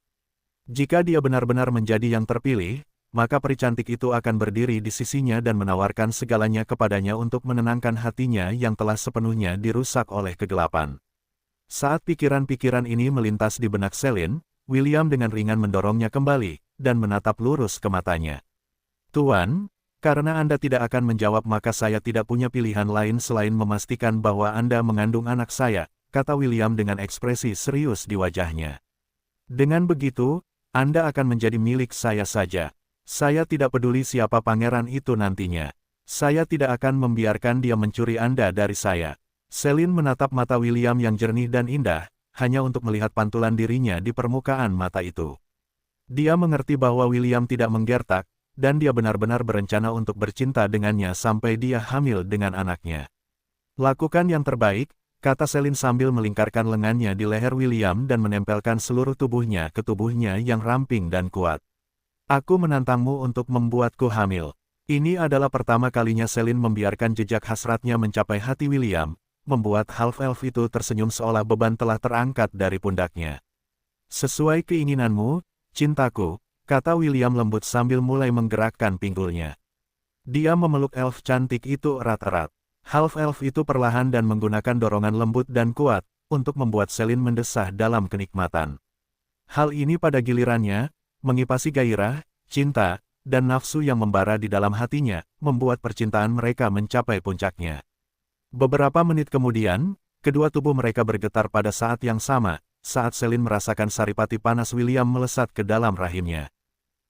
Jika dia benar-benar menjadi yang terpilih, maka peri cantik itu akan berdiri di sisinya dan menawarkan segalanya kepadanya untuk menenangkan hatinya yang telah sepenuhnya dirusak oleh kegelapan. Saat pikiran-pikiran ini melintas di benak Celine, William dengan ringan mendorongnya kembali, dan menatap lurus ke matanya. "Tuan, karena Anda tidak akan menjawab maka saya tidak punya pilihan lain selain memastikan bahwa Anda mengandung anak saya," kata William dengan ekspresi serius di wajahnya. "Dengan begitu, Anda akan menjadi milik saya saja. Saya tidak peduli siapa pangeran itu nantinya. Saya tidak akan membiarkan dia mencuri Anda dari saya." Celine menatap mata William yang jernih dan indah, hanya untuk melihat pantulan dirinya di permukaan mata itu. Dia mengerti bahwa William tidak menggertak, dan dia benar-benar berencana untuk bercinta dengannya sampai dia hamil dengan anaknya. "Lakukan yang terbaik," kata Celine sambil melingkarkan lengannya di leher William dan menempelkan seluruh tubuhnya ke tubuhnya yang ramping dan kuat. "Aku menantangmu untuk membuatku hamil." Ini adalah pertama kalinya Celine membiarkan jejak hasratnya mencapai hati William, membuat half-elf itu tersenyum seolah beban telah terangkat dari pundaknya. "Sesuai keinginanmu, cintaku," kata William lembut sambil mulai menggerakkan pinggulnya. Dia memeluk elf cantik itu erat-erat. Half-elf itu perlahan dan menggunakan dorongan lembut dan kuat, untuk membuat Celine mendesah dalam kenikmatan. Hal ini pada gilirannya, mengipasi gairah, cinta, dan nafsu yang membara di dalam hatinya, membuat percintaan mereka mencapai puncaknya. Beberapa menit kemudian, kedua tubuh mereka bergetar pada saat yang sama, saat Celine merasakan saripati panas William melesat ke dalam rahimnya.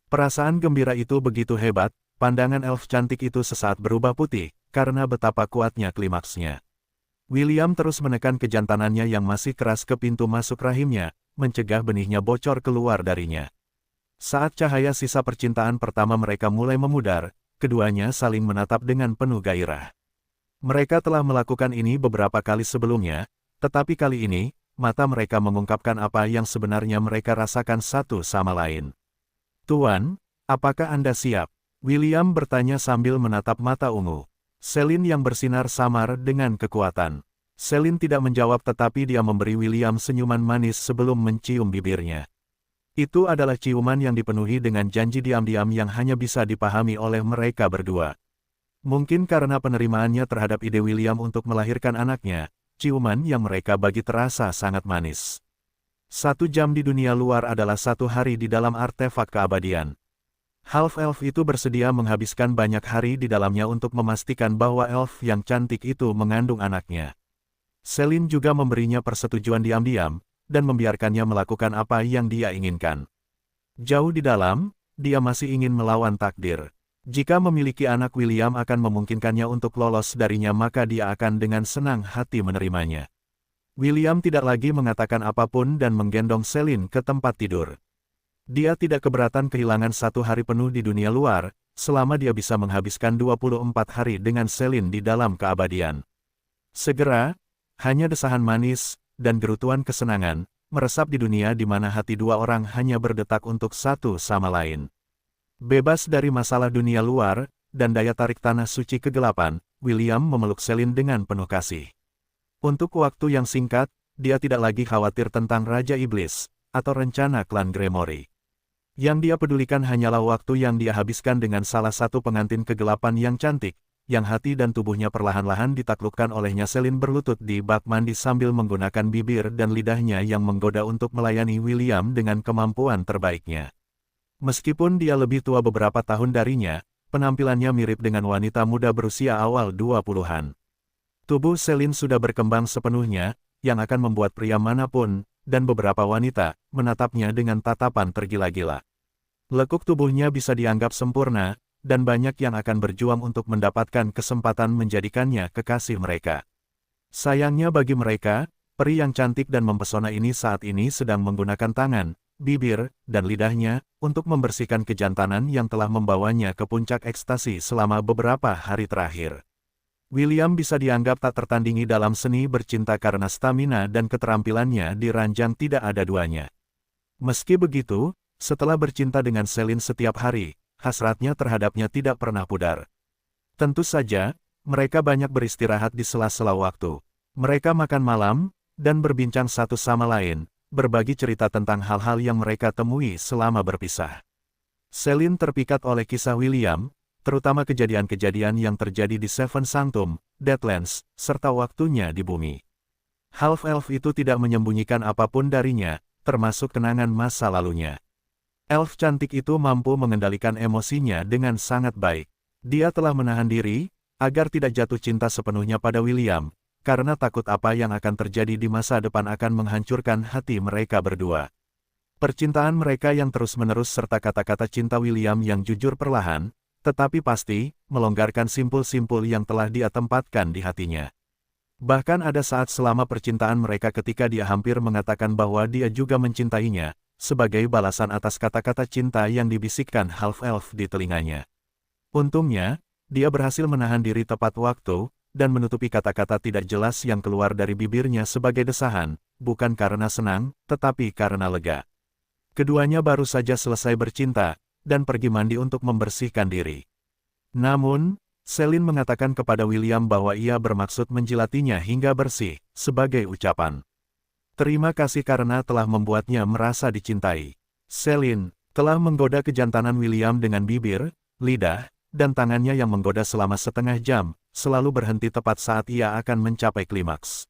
Perasaan gembira itu begitu hebat, pandangan elf cantik itu sesaat berubah putih, karena betapa kuatnya klimaksnya. William terus menekan kejantanannya yang masih keras ke pintu masuk rahimnya, mencegah benihnya bocor keluar darinya. Saat cahaya sisa percintaan pertama mereka mulai memudar, keduanya saling menatap dengan penuh gairah. Mereka telah melakukan ini beberapa kali sebelumnya, tetapi kali ini, mata mereka mengungkapkan apa yang sebenarnya mereka rasakan satu sama lain. "Tuan, apakah Anda siap?" William bertanya sambil menatap mata ungu Celine yang bersinar samar dengan kekuatan. Celine tidak menjawab tetapi dia memberi William senyuman manis sebelum mencium bibirnya. Itu adalah ciuman yang dipenuhi dengan janji diam-diam yang hanya bisa dipahami oleh mereka berdua. Mungkin karena penerimaannya terhadap ide William untuk melahirkan anaknya, ciuman yang mereka bagi terasa sangat manis. 1 jam di dunia luar adalah 1 hari di dalam artefak keabadian. Half-elf itu bersedia menghabiskan banyak hari di dalamnya untuk memastikan bahwa elf yang cantik itu mengandung anaknya. Celine juga memberinya persetujuan diam-diam, dan membiarkannya melakukan apa yang dia inginkan. Jauh di dalam, dia masih ingin melawan takdir. Jika memiliki anak William akan memungkinkannya untuk lolos darinya maka dia akan dengan senang hati menerimanya. William tidak lagi mengatakan apapun dan menggendong Celine ke tempat tidur. Dia tidak keberatan kehilangan 1 hari penuh di dunia luar, selama dia bisa menghabiskan 24 hari dengan Celine di dalam keabadian. Segera, hanya desahan manis, dan gerutuan kesenangan, meresap di dunia di mana hati dua orang hanya berdetak untuk satu sama lain. Bebas dari masalah dunia luar, dan daya tarik tanah suci kegelapan, William memeluk Celine dengan penuh kasih. Untuk waktu yang singkat, dia tidak lagi khawatir tentang Raja Iblis, atau rencana klan Gremory. Yang dia pedulikan hanyalah waktu yang dia habiskan dengan salah satu pengantin kegelapan yang cantik, yang hati dan tubuhnya perlahan-lahan ditaklukkan olehnya. Celine berlutut di bak mandi sambil menggunakan bibir dan lidahnya yang menggoda untuk melayani William dengan kemampuan terbaiknya. Meskipun dia lebih tua beberapa tahun darinya, penampilannya mirip dengan wanita muda berusia awal 20-an. Tubuh Celine sudah berkembang sepenuhnya, yang akan membuat pria manapun, dan beberapa wanita, menatapnya dengan tatapan tergila-gila. Lekuk tubuhnya bisa dianggap sempurna, dan banyak yang akan berjuang untuk mendapatkan kesempatan menjadikannya kekasih mereka. Sayangnya bagi mereka, peri yang cantik dan mempesona ini saat ini sedang menggunakan tangan, bibir, dan lidahnya, untuk membersihkan kejantanan yang telah membawanya ke puncak ekstasi selama beberapa hari terakhir. William bisa dianggap tak tertandingi dalam seni bercinta karena stamina dan keterampilannya di ranjang tidak ada duanya. Meski begitu, setelah bercinta dengan Selin setiap hari, hasratnya terhadapnya tidak pernah pudar. Tentu saja, mereka banyak beristirahat di sela-sela waktu. Mereka makan malam, dan berbincang satu sama lain, berbagi cerita tentang hal-hal yang mereka temui selama berpisah. Selin terpikat oleh kisah William, terutama kejadian-kejadian yang terjadi di Seven Sanctum, Deadlands, serta waktunya di bumi. Half-elf itu tidak menyembunyikan apapun darinya, termasuk kenangan masa lalunya. Elf cantik itu mampu mengendalikan emosinya dengan sangat baik. Dia telah menahan diri, agar tidak jatuh cinta sepenuhnya pada William, karena takut apa yang akan terjadi di masa depan akan menghancurkan hati mereka berdua. Percintaan mereka yang terus-menerus serta kata-kata cinta William yang jujur perlahan, tetapi pasti, melonggarkan simpul-simpul yang telah dia tempatkan di hatinya. Bahkan ada saat selama percintaan mereka ketika dia hampir mengatakan bahwa dia juga mencintainya, sebagai balasan atas kata-kata cinta yang dibisikkan half-elf di telinganya. Untungnya, dia berhasil menahan diri tepat waktu, dan menutupi kata-kata tidak jelas yang keluar dari bibirnya sebagai desahan, bukan karena senang, tetapi karena lega. Keduanya baru saja selesai bercinta, dan pergi mandi untuk membersihkan diri. Namun, Selin mengatakan kepada William bahwa ia bermaksud menjilatinya hingga bersih, sebagai ucapan terima kasih karena telah membuatnya merasa dicintai. Selin telah menggoda kejantanan William dengan bibir, lidah, dan tangannya yang menggoda selama setengah jam, selalu berhenti tepat saat ia akan mencapai klimaks.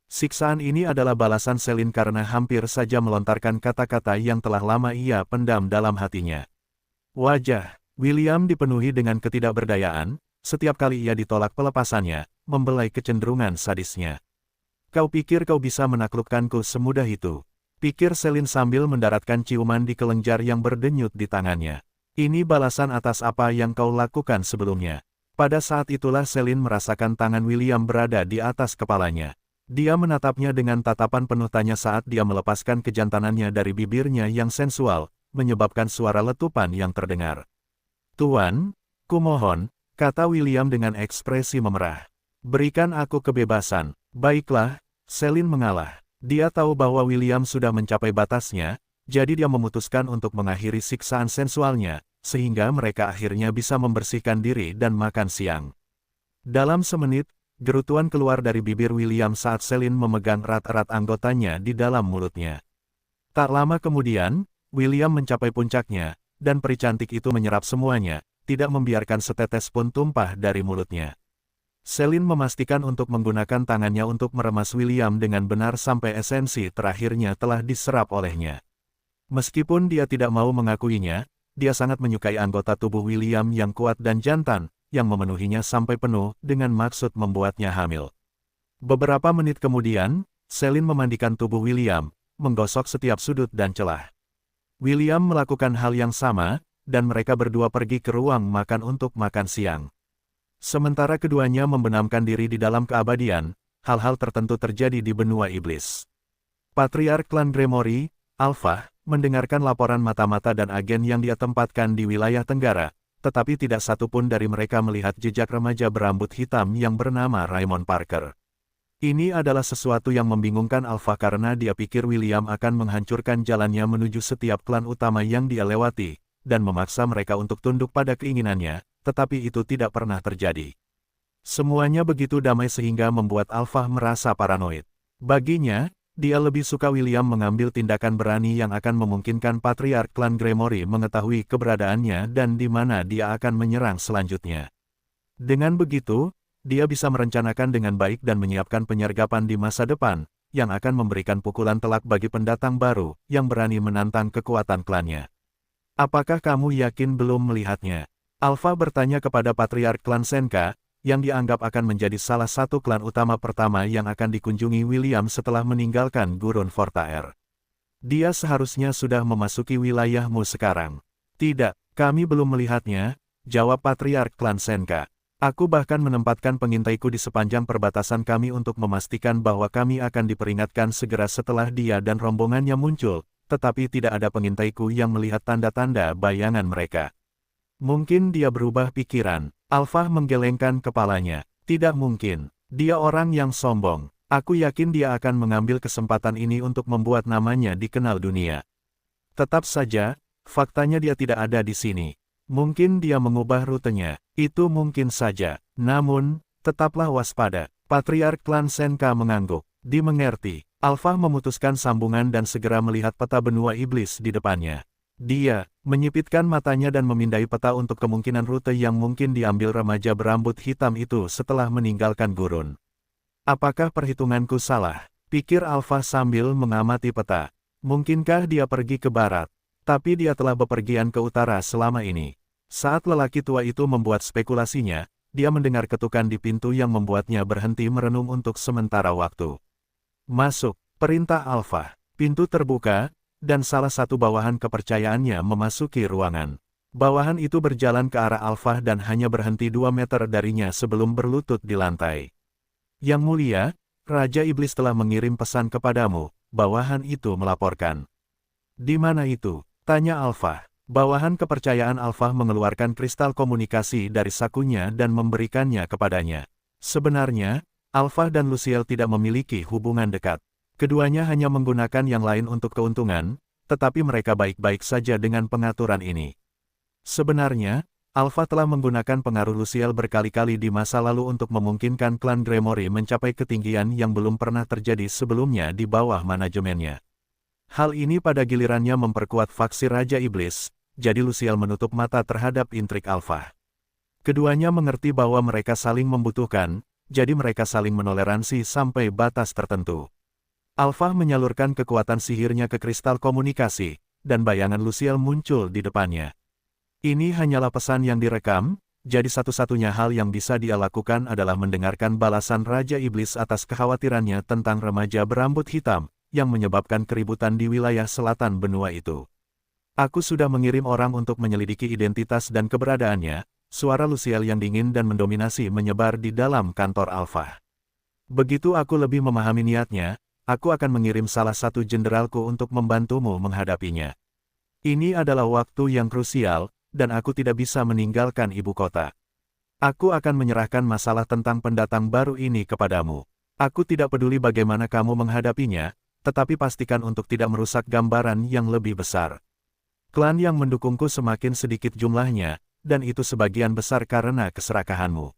Siksaan ini adalah balasan Selin karena hampir saja melontarkan kata-kata yang telah lama ia pendam dalam hatinya. Wajah William dipenuhi dengan ketidakberdayaan, setiap kali ia ditolak pelepasannya, membelai kecenderungan sadisnya. Kau pikir kau bisa menaklukkanku semudah itu? Pikir Selin sambil mendaratkan ciuman di kelenjar yang berdenyut di tangannya. Ini balasan atas apa yang kau lakukan sebelumnya. Pada saat itulah Selin merasakan tangan William berada di atas kepalanya. Dia menatapnya dengan tatapan penuh tanya saat dia melepaskan kejantanannya dari bibirnya yang sensual, menyebabkan suara letupan yang terdengar. Tuan, kumohon, kata William dengan ekspresi memerah. Berikan aku kebebasan. Baiklah, Selin mengalah. Dia tahu bahwa William sudah mencapai batasnya, jadi dia memutuskan untuk mengakhiri siksaan sensualnya, sehingga mereka akhirnya bisa membersihkan diri dan makan siang. Dalam semenit, gerutuan keluar dari bibir William saat Selin memegang erat-erat anggotanya di dalam mulutnya. Tak lama kemudian, William mencapai puncaknya, dan peri cantik itu menyerap semuanya, tidak membiarkan setetes pun tumpah dari mulutnya. Selin memastikan untuk menggunakan tangannya untuk meremas William dengan benar sampai esensi terakhirnya telah diserap olehnya. Meskipun dia tidak mau mengakuinya, dia sangat menyukai anggota tubuh William yang kuat dan jantan, yang memenuhinya sampai penuh dengan maksud membuatnya hamil. Beberapa menit kemudian, Selin memandikan tubuh William, menggosok setiap sudut dan celah. William melakukan hal yang sama, dan mereka berdua pergi ke ruang makan untuk makan siang. Sementara keduanya membenamkan diri di dalam keabadian, hal-hal tertentu terjadi di benua iblis. Patriark klan Gremory, Alpha, mendengarkan laporan mata-mata dan agen yang dia tempatkan di wilayah Tenggara, tetapi tidak satu pun dari mereka melihat jejak remaja berambut hitam yang bernama Raymond Parker. Ini adalah sesuatu yang membingungkan Alpha karena dia pikir William akan menghancurkan jalannya menuju setiap klan utama yang dia lewati, dan memaksa mereka untuk tunduk pada keinginannya, tetapi itu tidak pernah terjadi. Semuanya begitu damai sehingga membuat Alpha merasa paranoid. Baginya, dia lebih suka William mengambil tindakan berani yang akan memungkinkan Patriark klan Gremory mengetahui keberadaannya dan di mana dia akan menyerang selanjutnya. Dengan begitu, dia bisa merencanakan dengan baik dan menyiapkan penyergapan di masa depan, yang akan memberikan pukulan telak bagi pendatang baru, yang berani menantang kekuatan klannya. Apakah kamu yakin belum melihatnya? Alpha bertanya kepada Patriark klan Senka, yang dianggap akan menjadi salah satu klan utama pertama yang akan dikunjungi William setelah meninggalkan Gurun Fortaer. Dia seharusnya sudah memasuki wilayahmu sekarang. Tidak, kami belum melihatnya, jawab Patriark klan Senka. Aku bahkan menempatkan pengintaiku di sepanjang perbatasan kami untuk memastikan bahwa kami akan diperingatkan segera setelah dia dan rombongannya muncul, tetapi tidak ada pengintaiku yang melihat tanda-tanda bayangan mereka. Mungkin dia berubah pikiran. Alpha menggelengkan kepalanya. Tidak mungkin. Dia orang yang sombong. Aku yakin dia akan mengambil kesempatan ini untuk membuat namanya dikenal dunia. Tetap saja, faktanya dia tidak ada di sini. Mungkin dia mengubah rutenya, itu mungkin saja. Namun, tetaplah waspada. Patriark klan Senka mengangguk. Dimengerti. Alpha memutuskan sambungan dan segera melihat peta benua iblis di depannya. Dia menyipitkan matanya dan memindai peta untuk kemungkinan rute yang mungkin diambil remaja berambut hitam itu setelah meninggalkan gurun. Apakah perhitunganku salah? Pikir Alpha sambil mengamati peta. Mungkinkah dia pergi ke barat? Tapi dia telah bepergian ke utara selama ini. Saat lelaki tua itu membuat spekulasinya, dia mendengar ketukan di pintu yang membuatnya berhenti merenung untuk sementara waktu. Masuk, perintah Alpha. Pintu terbuka, dan salah satu bawahan kepercayaannya memasuki ruangan. Bawahan itu berjalan ke arah Alpha dan hanya berhenti 2 meter darinya sebelum berlutut di lantai. Yang mulia, Raja Iblis telah mengirim pesan kepadamu, bawahan itu melaporkan. Di mana itu? Tanya Alpha. Bawahan kepercayaan Alpha mengeluarkan kristal komunikasi dari sakunya dan memberikannya kepadanya. Sebenarnya, Alpha dan Luciel tidak memiliki hubungan dekat. Keduanya hanya menggunakan yang lain untuk keuntungan, tetapi mereka baik-baik saja dengan pengaturan ini. Sebenarnya, Alpha telah menggunakan pengaruh Luciel berkali-kali di masa lalu untuk memungkinkan klan Gremory mencapai ketinggian yang belum pernah terjadi sebelumnya di bawah manajemennya. Hal ini pada gilirannya memperkuat faksi Raja Iblis, jadi Luciel menutup mata terhadap intrik Alpha. Keduanya mengerti bahwa mereka saling membutuhkan, jadi mereka saling menoleransi sampai batas tertentu. Alpha menyalurkan kekuatan sihirnya ke kristal komunikasi, dan bayangan Luciel muncul di depannya. Ini hanyalah pesan yang direkam, jadi satu-satunya hal yang bisa dia lakukan adalah mendengarkan balasan Raja Iblis atas kekhawatirannya tentang remaja berambut hitam, yang menyebabkan keributan di wilayah selatan benua itu. Aku sudah mengirim orang untuk menyelidiki identitas dan keberadaannya, suara Luciel yang dingin dan mendominasi menyebar di dalam kantor Alpha. Begitu aku lebih memahami niatnya, aku akan mengirim salah satu jenderalku untuk membantumu menghadapinya. Ini adalah waktu yang krusial, dan aku tidak bisa meninggalkan ibu kota. Aku akan menyerahkan masalah tentang pendatang baru ini kepadamu. Aku tidak peduli bagaimana kamu menghadapinya, tetapi pastikan untuk tidak merusak gambaran yang lebih besar. Klan yang mendukungku semakin sedikit jumlahnya, dan itu sebagian besar karena keserakahanmu.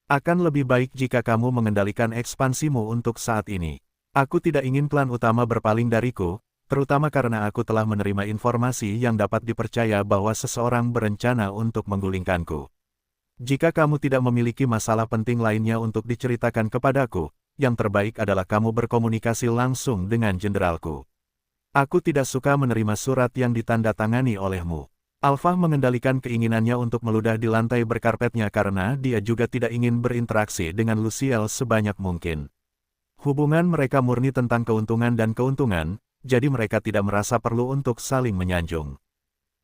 Akan lebih baik jika kamu mengendalikan ekspansimu untuk saat ini. Aku tidak ingin klan utama berpaling dariku, terutama karena aku telah menerima informasi yang dapat dipercaya bahwa seseorang berencana untuk menggulingkanku. Jika kamu tidak memiliki masalah penting lainnya untuk diceritakan kepadaku, yang terbaik adalah kamu berkomunikasi langsung dengan jenderalku. Aku tidak suka menerima surat yang ditandatangani olehmu. Alpha mengendalikan keinginannya untuk meludah di lantai berkarpetnya karena dia juga tidak ingin berinteraksi dengan Luciel sebanyak mungkin. Hubungan mereka murni tentang keuntungan dan keuntungan, jadi mereka tidak merasa perlu untuk saling menyanjung.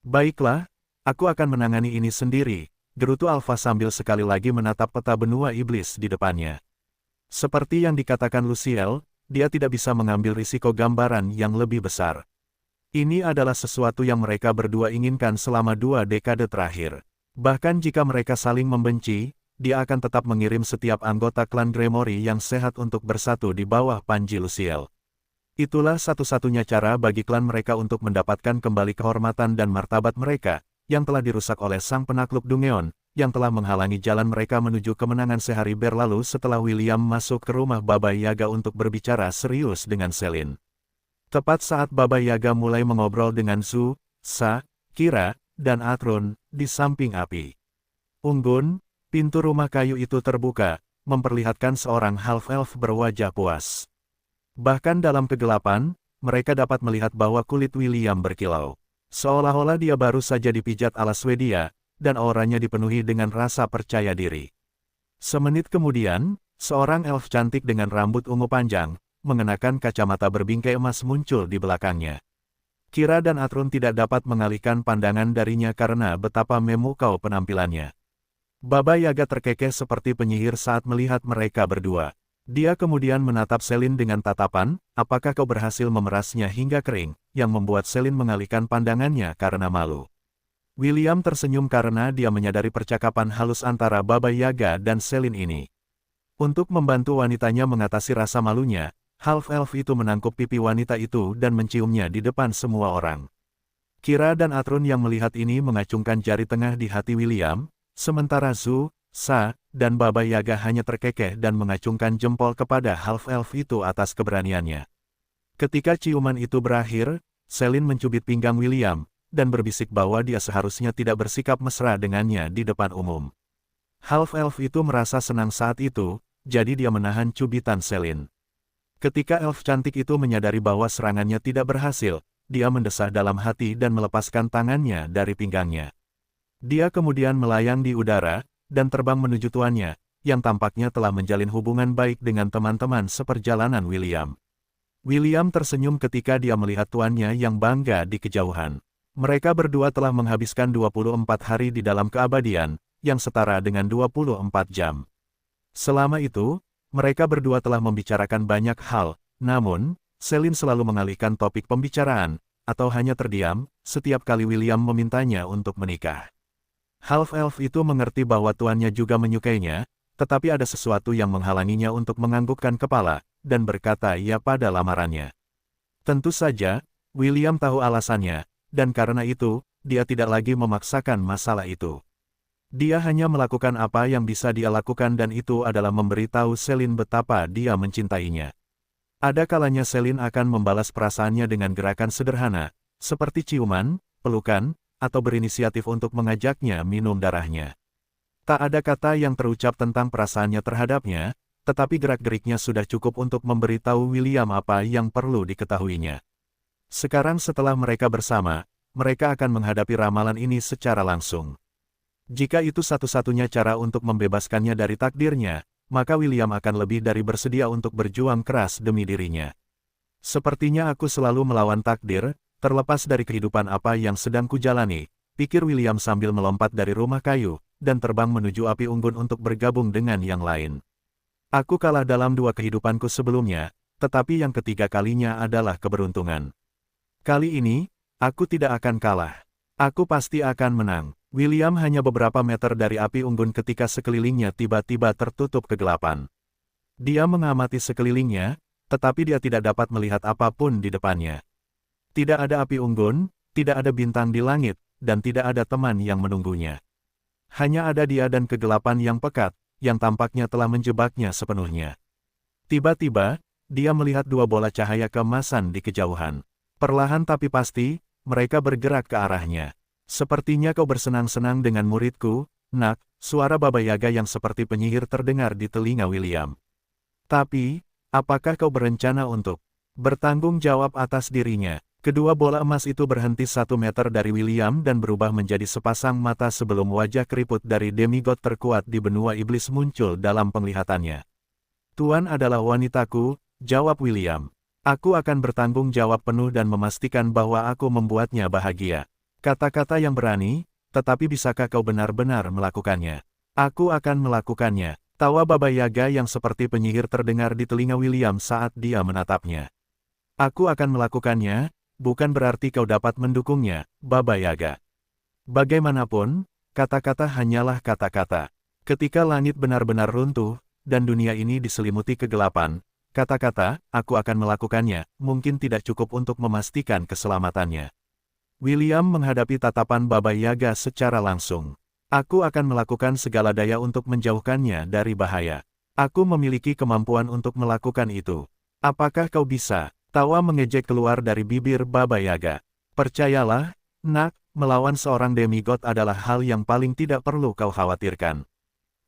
Baiklah, aku akan menangani ini sendiri, gerutu Alpha sambil sekali lagi menatap peta benua iblis di depannya. Seperti yang dikatakan Luciel, dia tidak bisa mengambil risiko gambaran yang lebih besar. Ini adalah sesuatu yang mereka berdua inginkan selama 2 dekade terakhir. Bahkan jika mereka saling membenci, dia akan tetap mengirim setiap anggota klan Gremory yang sehat untuk bersatu di bawah panji Luciel. Itulah satu-satunya cara bagi klan mereka untuk mendapatkan kembali kehormatan dan martabat mereka, yang telah dirusak oleh sang penakluk Dungeon, yang telah menghalangi jalan mereka menuju kemenangan sehari berlalu setelah William masuk ke rumah Baba Yaga untuk berbicara serius dengan Selin. Tepat saat Baba Yaga mulai mengobrol dengan Zu, Sa, Kira, dan Atrun, di samping api unggun, pintu rumah kayu itu terbuka, memperlihatkan seorang half-elf berwajah puas. Bahkan dalam kegelapan, mereka dapat melihat bahwa kulit William berkilau. Seolah-olah dia baru saja dipijat ala Swedia, dan auranya dipenuhi dengan rasa percaya diri. Semenit kemudian, seorang elf cantik dengan rambut ungu panjang, mengenakan kacamata berbingkai emas muncul di belakangnya. Kira dan Atrun tidak dapat mengalihkan pandangan darinya karena betapa memukau penampilannya. Baba Yaga terkekeh seperti penyihir saat melihat mereka berdua. Dia kemudian menatap Selin dengan tatapan, apakah kau berhasil memerasnya hingga kering, yang membuat Selin mengalihkan pandangannya karena malu. William tersenyum karena dia menyadari percakapan halus antara Baba Yaga dan Selin ini. Untuk membantu wanitanya mengatasi rasa malunya, half-elf itu menangkup pipi wanita itu dan menciumnya di depan semua orang. Kira dan Atrun yang melihat ini mengacungkan jari tengah di hati William, sementara Zhu, Sa, dan Baba Yaga hanya terkekeh dan mengacungkan jempol kepada half-elf itu atas keberaniannya. Ketika ciuman itu berakhir, Celine mencubit pinggang William, dan berbisik bahwa dia seharusnya tidak bersikap mesra dengannya di depan umum. Half-elf itu merasa senang saat itu, jadi dia menahan cubitan Celine. Ketika elf cantik itu menyadari bahwa serangannya tidak berhasil, dia mendesah dalam hati dan melepaskan tangannya dari pinggangnya. Dia kemudian melayang di udara, dan terbang menuju tuannya, yang tampaknya telah menjalin hubungan baik dengan teman-teman seperjalanan William. William tersenyum ketika dia melihat tuannya yang bangga di kejauhan. Mereka berdua telah menghabiskan 24 hari di dalam keabadian, yang setara dengan 24 jam. Selama itu, mereka berdua telah membicarakan banyak hal, namun, Celine selalu mengalihkan topik pembicaraan, atau hanya terdiam, setiap kali William memintanya untuk menikah. Half-elf itu mengerti bahwa tuannya juga menyukainya, tetapi ada sesuatu yang menghalanginya untuk menganggukkan kepala, dan berkata ya pada lamarannya. Tentu saja, William tahu alasannya, dan karena itu, dia tidak lagi memaksakan masalah itu. Dia hanya melakukan apa yang bisa dia lakukan dan itu adalah memberitahu Celine betapa dia mencintainya. Ada kalanya Celine akan membalas perasaannya dengan gerakan sederhana, seperti ciuman, pelukan, atau berinisiatif untuk mengajaknya minum darahnya. Tak ada kata yang terucap tentang perasaannya terhadapnya, tetapi gerak-geriknya sudah cukup untuk memberitahu William apa yang perlu diketahuinya. Sekarang setelah mereka bersama, mereka akan menghadapi ramalan ini secara langsung. Jika itu satu-satunya cara untuk membebaskannya dari takdirnya, maka William akan lebih dari bersedia untuk berjuang keras demi dirinya. Sepertinya aku selalu melawan takdir, terlepas dari kehidupan apa yang sedang kujalani, pikir William sambil melompat dari rumah kayu, dan terbang menuju api unggun untuk bergabung dengan yang lain. Aku kalah dalam 2 kehidupanku sebelumnya, tetapi yang ketiga kalinya adalah keberuntungan. Kali ini, aku tidak akan kalah. Aku pasti akan menang. William hanya beberapa meter dari api unggun ketika sekelilingnya tiba-tiba tertutup kegelapan. Dia mengamati sekelilingnya, tetapi dia tidak dapat melihat apapun di depannya. Tidak ada api unggun, tidak ada bintang di langit, dan tidak ada teman yang menunggunya. Hanya ada dia dan kegelapan yang pekat, yang tampaknya telah menjebaknya sepenuhnya. Tiba-tiba, dia melihat 2 bola cahaya keemasan di kejauhan. Perlahan tapi pasti, mereka bergerak ke arahnya. Sepertinya kau bersenang-senang dengan muridku, Nak, suara Baba Yaga yang seperti penyihir terdengar di telinga William. Tapi, apakah kau berencana untuk bertanggung jawab atas dirinya? Kedua bola emas itu berhenti 1 meter dari William dan berubah menjadi sepasang mata sebelum wajah keriput dari demigod terkuat di benua iblis muncul dalam penglihatannya. Tuan adalah wanitaku, jawab William. Aku akan bertanggung jawab penuh dan memastikan bahwa aku membuatnya bahagia. Kata-kata yang berani, tetapi bisakah kau benar-benar melakukannya? Aku akan melakukannya. Tawa Baba Yaga yang seperti penyihir terdengar di telinga William saat dia menatapnya. Aku akan melakukannya, bukan berarti kau dapat mendukungnya, Baba Yaga. Bagaimanapun, kata-kata hanyalah kata-kata. Ketika langit benar-benar runtuh, dan dunia ini diselimuti kegelapan, kata-kata, aku akan melakukannya, mungkin tidak cukup untuk memastikan keselamatannya. William menghadapi tatapan Baba Yaga secara langsung. Aku akan melakukan segala daya untuk menjauhkannya dari bahaya. Aku memiliki kemampuan untuk melakukan itu. Apakah kau bisa? Tawa mengejek keluar dari bibir Baba Yaga. Percayalah, Nak, melawan seorang demigod adalah hal yang paling tidak perlu kau khawatirkan.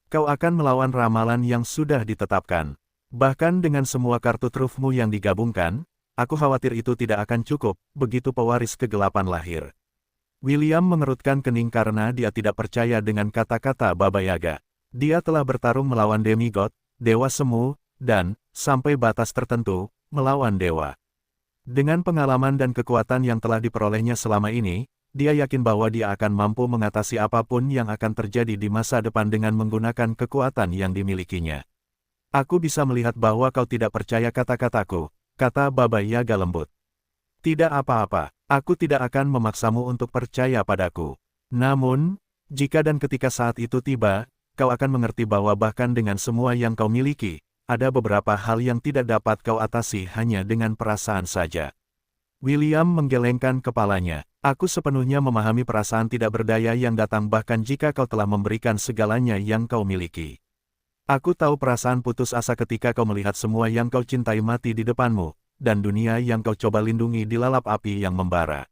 Kau akan melawan ramalan yang sudah ditetapkan. Bahkan dengan semua kartu trufmu yang digabungkan, aku khawatir itu tidak akan cukup, begitu pewaris kegelapan lahir. William mengerutkan kening karena dia tidak percaya dengan kata-kata Baba Yaga. Dia telah bertarung melawan demigod, dewa semu, dan, sampai batas tertentu, melawan dewa. Dengan pengalaman dan kekuatan yang telah diperolehnya selama ini, dia yakin bahwa dia akan mampu mengatasi apapun yang akan terjadi di masa depan dengan menggunakan kekuatan yang dimilikinya. Aku bisa melihat bahwa kau tidak percaya kata-kataku, kata Baba Yaga lembut. Tidak apa-apa, aku tidak akan memaksamu untuk percaya padaku. Namun, jika dan ketika saat itu tiba, kau akan mengerti bahwa bahkan dengan semua yang kau miliki, ada beberapa hal yang tidak dapat kau atasi hanya dengan perasaan saja. William menggelengkan kepalanya. Aku sepenuhnya memahami perasaan tidak berdaya yang datang bahkan jika kau telah memberikan segalanya yang kau miliki. Aku tahu perasaan putus asa ketika kau melihat semua yang kau cintai mati di depanmu, dan dunia yang kau coba lindungi dilalap api yang membara.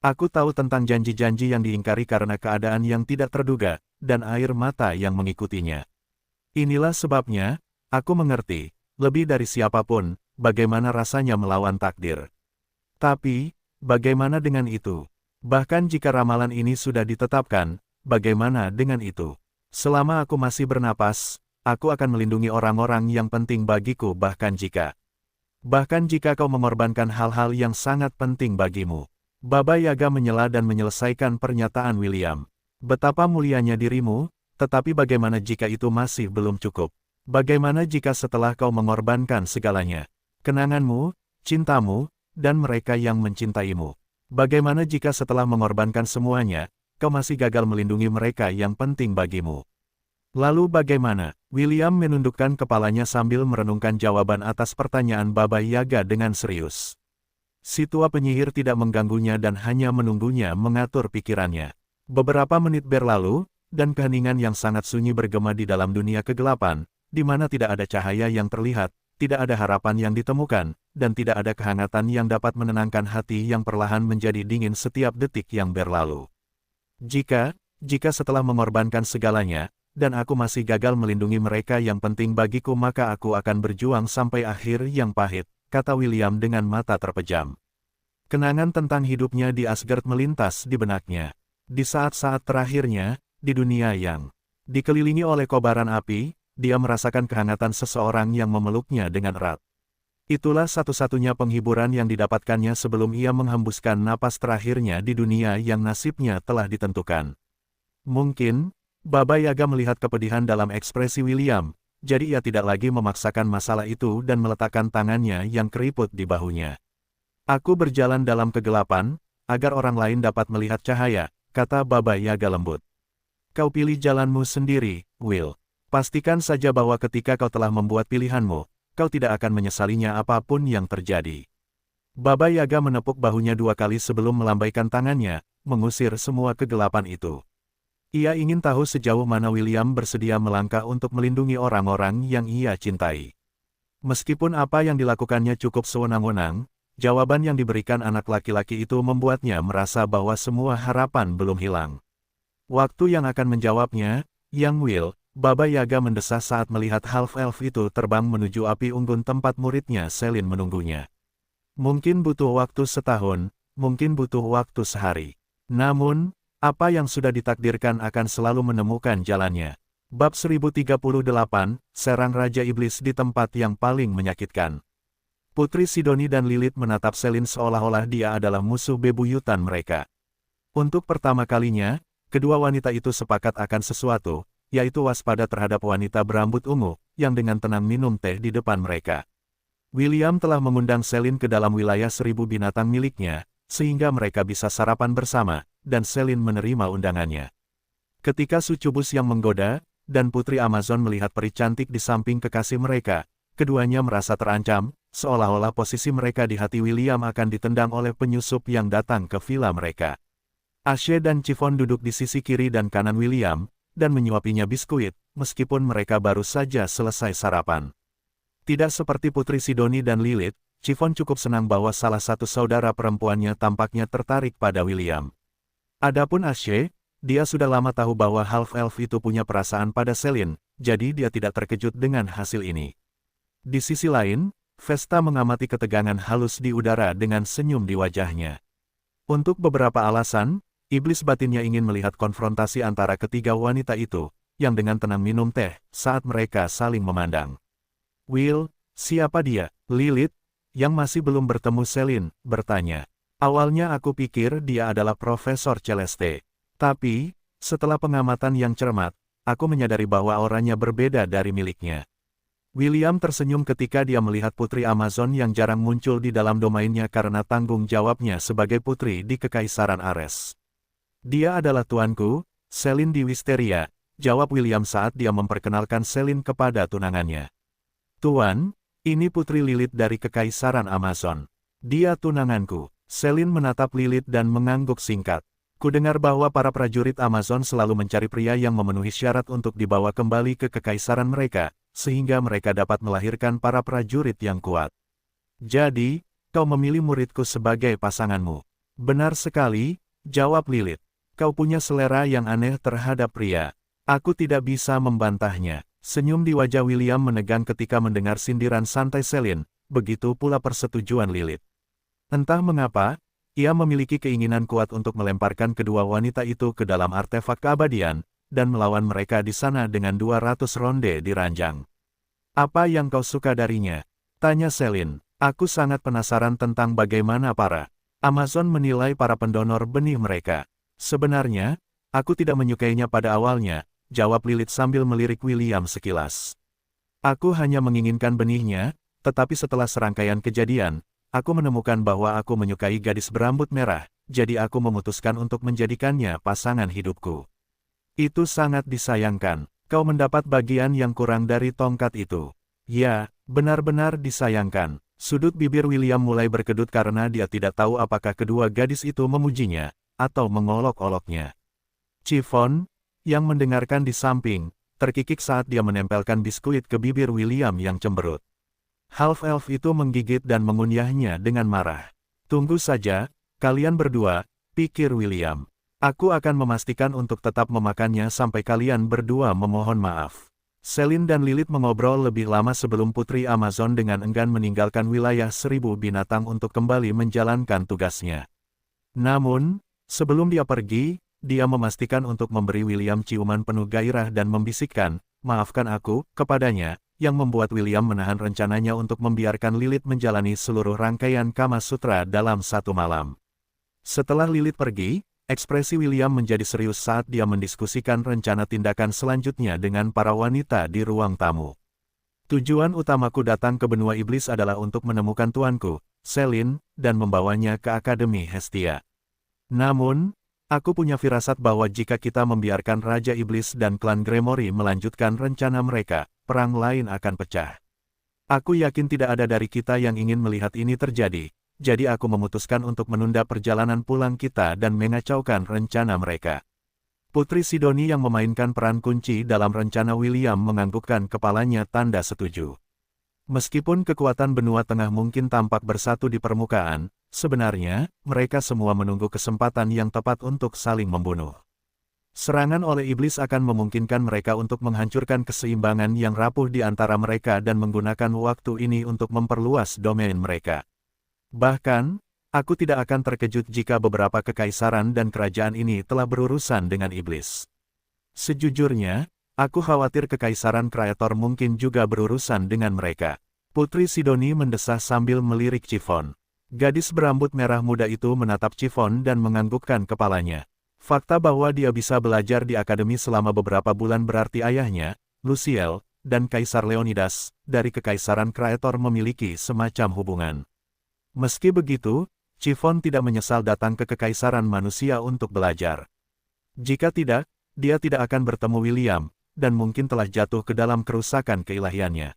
Aku tahu tentang janji-janji yang diingkari karena keadaan yang tidak terduga, dan air mata yang mengikutinya. Inilah sebabnya, aku mengerti, lebih dari siapapun, bagaimana rasanya melawan takdir. Tapi, bagaimana dengan itu? Bahkan jika ramalan ini sudah ditetapkan, bagaimana dengan itu? Selama aku masih bernapas, aku akan melindungi orang-orang yang penting bagiku bahkan jika kau mengorbankan hal-hal yang sangat penting bagimu. Baba Yaga menyela dan menyelesaikan pernyataan William. Betapa mulianya dirimu, tetapi bagaimana jika itu masih belum cukup? Bagaimana jika setelah kau mengorbankan segalanya? Kenanganmu, cintamu, dan mereka yang mencintaimu. Bagaimana jika setelah mengorbankan semuanya, kau masih gagal melindungi mereka yang penting bagimu? Lalu bagaimana? William menundukkan kepalanya sambil merenungkan jawaban atas pertanyaan Baba Yaga dengan serius. Si tua penyihir tidak mengganggunya dan hanya menunggunya mengatur pikirannya. Beberapa menit berlalu, dan keheningan yang sangat sunyi bergema di dalam dunia kegelapan, di mana tidak ada cahaya yang terlihat, tidak ada harapan yang ditemukan, dan tidak ada kehangatan yang dapat menenangkan hati yang perlahan menjadi dingin setiap detik yang berlalu. Jika setelah mengorbankan segalanya, dan aku masih gagal melindungi mereka yang penting bagiku maka aku akan berjuang sampai akhir yang pahit, kata William dengan mata terpejam. Kenangan tentang hidupnya di Asgard melintas di benaknya. Di saat-saat terakhirnya, di dunia yang dikelilingi oleh kobaran api, dia merasakan kehangatan seseorang yang memeluknya dengan erat. Itulah satu-satunya penghiburan yang didapatkannya sebelum ia menghembuskan napas terakhirnya di dunia yang nasibnya telah ditentukan. Mungkin, Baba Yaga melihat kepedihan dalam ekspresi William, jadi ia tidak lagi memaksakan masalah itu dan meletakkan tangannya yang keriput di bahunya. Aku berjalan dalam kegelapan, agar orang lain dapat melihat cahaya, kata Baba Yaga lembut. Kau pilih jalanmu sendiri, Will. Pastikan saja bahwa ketika kau telah membuat pilihanmu, kau tidak akan menyesalinya apapun yang terjadi. Baba Yaga menepuk bahunya 2 kali sebelum melambaikan tangannya, mengusir semua kegelapan itu. Ia ingin tahu sejauh mana William bersedia melangkah untuk melindungi orang-orang yang ia cintai. Meskipun apa yang dilakukannya cukup sewenang-wenang, jawaban yang diberikan anak laki-laki itu membuatnya merasa bahwa semua harapan belum hilang. Waktu yang akan menjawabnya, Yang Will, Baba Yaga mendesah saat melihat half-elf itu terbang menuju api unggun tempat muridnya Selin menunggunya. Mungkin butuh waktu setahun, mungkin butuh waktu sehari. Namun, apa yang sudah ditakdirkan akan selalu menemukan jalannya. Bab 1038, Serang Raja Iblis di tempat yang paling menyakitkan. Putri Sidoni dan Lilith menatap Selin seolah-olah dia adalah musuh bebuyutan mereka. Untuk pertama kalinya, kedua wanita itu sepakat akan sesuatu, yaitu waspada terhadap wanita berambut ungu, yang dengan tenang minum teh di depan mereka. William telah mengundang Selin ke dalam wilayah 1000 binatang miliknya, sehingga mereka bisa sarapan bersama, dan Selin menerima undangannya. Ketika sucubus yang menggoda, dan Putri Amazon melihat peri cantik di samping kekasih mereka, keduanya merasa terancam, seolah-olah posisi mereka di hati William akan ditendang oleh penyusup yang datang ke villa mereka. Ashe dan Chiffon duduk di sisi kiri dan kanan William, dan menyuapinya biskuit, meskipun mereka baru saja selesai sarapan. Tidak seperti Putri Sidoni dan Lilith, Chiffon cukup senang bahwa salah satu saudara perempuannya tampaknya tertarik pada William. Adapun Ashe, dia sudah lama tahu bahwa half-elf itu punya perasaan pada Selin, jadi dia tidak terkejut dengan hasil ini. Di sisi lain, Vesta mengamati ketegangan halus di udara dengan senyum di wajahnya. Untuk beberapa alasan, iblis batinnya ingin melihat konfrontasi antara ketiga wanita itu, yang dengan tenang minum teh, saat mereka saling memandang. Will, siapa dia? Lilith, yang masih belum bertemu Selin, bertanya. Awalnya aku pikir dia adalah Profesor Celeste. Tapi, setelah pengamatan yang cermat, aku menyadari bahwa auranya berbeda dari miliknya. William tersenyum ketika dia melihat Putri Amazon yang jarang muncul di dalam domainnya karena tanggung jawabnya sebagai putri di Kekaisaran Ares. Dia adalah tuanku, Selin di Wisteria, jawab William saat dia memperkenalkan Selin kepada tunangannya. Tuan, ini Putri Lilith dari Kekaisaran Amazon. Dia tunanganku. Selin menatap Lilith dan mengangguk singkat. Kudengar bahwa para prajurit Amazon selalu mencari pria yang memenuhi syarat untuk dibawa kembali ke kekaisaran mereka, sehingga mereka dapat melahirkan para prajurit yang kuat. Jadi, kau memilih muridku sebagai pasanganmu. Benar sekali, jawab Lilith. Kau punya selera yang aneh terhadap pria. Aku tidak bisa membantahnya. Senyum di wajah William menegang ketika mendengar sindiran santai Selin, begitu pula persetujuan Lilith. Entah mengapa, ia memiliki keinginan kuat untuk melemparkan kedua wanita itu ke dalam artefak keabadian, dan melawan mereka di sana dengan 200 ronde di ranjang. Apa yang kau suka darinya? Tanya Selin. Aku sangat penasaran tentang bagaimana para Amazon menilai para pendonor benih mereka. Sebenarnya, aku tidak menyukainya pada awalnya, jawab Lilith sambil melirik William sekilas. Aku hanya menginginkan benihnya, tetapi setelah serangkaian kejadian, aku menemukan bahwa aku menyukai gadis berambut merah, jadi aku memutuskan untuk menjadikannya pasangan hidupku. Itu sangat disayangkan. Kau mendapat bagian yang kurang dari tongkat itu. Ya, benar-benar disayangkan. Sudut bibir William mulai berkedut karena dia tidak tahu apakah kedua gadis itu memujinya, atau mengolok-oloknya. Chiffon, yang mendengarkan di samping, terkikik saat dia menempelkan biskuit ke bibir William yang cemberut. Half-elf itu menggigit dan mengunyahnya dengan marah. Tunggu saja, kalian berdua, pikir William. Aku akan memastikan untuk tetap memakannya sampai kalian berdua memohon maaf. Selin dan Lilith mengobrol lebih lama sebelum Putri Amazon dengan enggan meninggalkan wilayah 1000 binatang untuk kembali menjalankan tugasnya. Namun, sebelum dia pergi, dia memastikan untuk memberi William ciuman penuh gairah dan membisikkan, "Maafkan aku," kepadanya, yang membuat William menahan rencananya untuk membiarkan Lilith menjalani seluruh rangkaian Kama Sutra dalam satu malam. Setelah Lilith pergi, ekspresi William menjadi serius saat dia mendiskusikan rencana tindakan selanjutnya dengan para wanita di ruang tamu. Tujuan utamaku datang ke benua iblis adalah untuk menemukan tuanku, Selin, dan membawanya ke Akademi Hestia. Namun, aku punya firasat bahwa jika kita membiarkan Raja Iblis dan klan Gremory melanjutkan rencana mereka, perang lain akan pecah. Aku yakin tidak ada dari kita yang ingin melihat ini terjadi, jadi aku memutuskan untuk menunda perjalanan pulang kita dan mengacaukan rencana mereka. Putri Sidoni yang memainkan peran kunci dalam rencana William menganggukkan kepalanya tanda setuju. Meskipun kekuatan benua tengah mungkin tampak bersatu di permukaan, sebenarnya, mereka semua menunggu kesempatan yang tepat untuk saling membunuh. Serangan oleh iblis akan memungkinkan mereka untuk menghancurkan keseimbangan yang rapuh di antara mereka dan menggunakan waktu ini untuk memperluas domain mereka. Bahkan, aku tidak akan terkejut jika beberapa kekaisaran dan kerajaan ini telah berurusan dengan iblis. Sejujurnya, aku khawatir kekaisaran Kreator mungkin juga berurusan dengan mereka. Putri Sidoni mendesah sambil melirik Chiffon. Gadis berambut merah muda itu menatap Chiffon dan menganggukkan kepalanya. Fakta bahwa dia bisa belajar di akademi selama beberapa bulan berarti ayahnya, Luciel, dan Kaisar Leonidas, dari Kekaisaran Kreator memiliki semacam hubungan. Meski begitu, Chiffon tidak menyesal datang ke Kekaisaran Manusia untuk belajar. Jika tidak, dia tidak akan bertemu William, dan mungkin telah jatuh ke dalam kerusakan keilahiannya.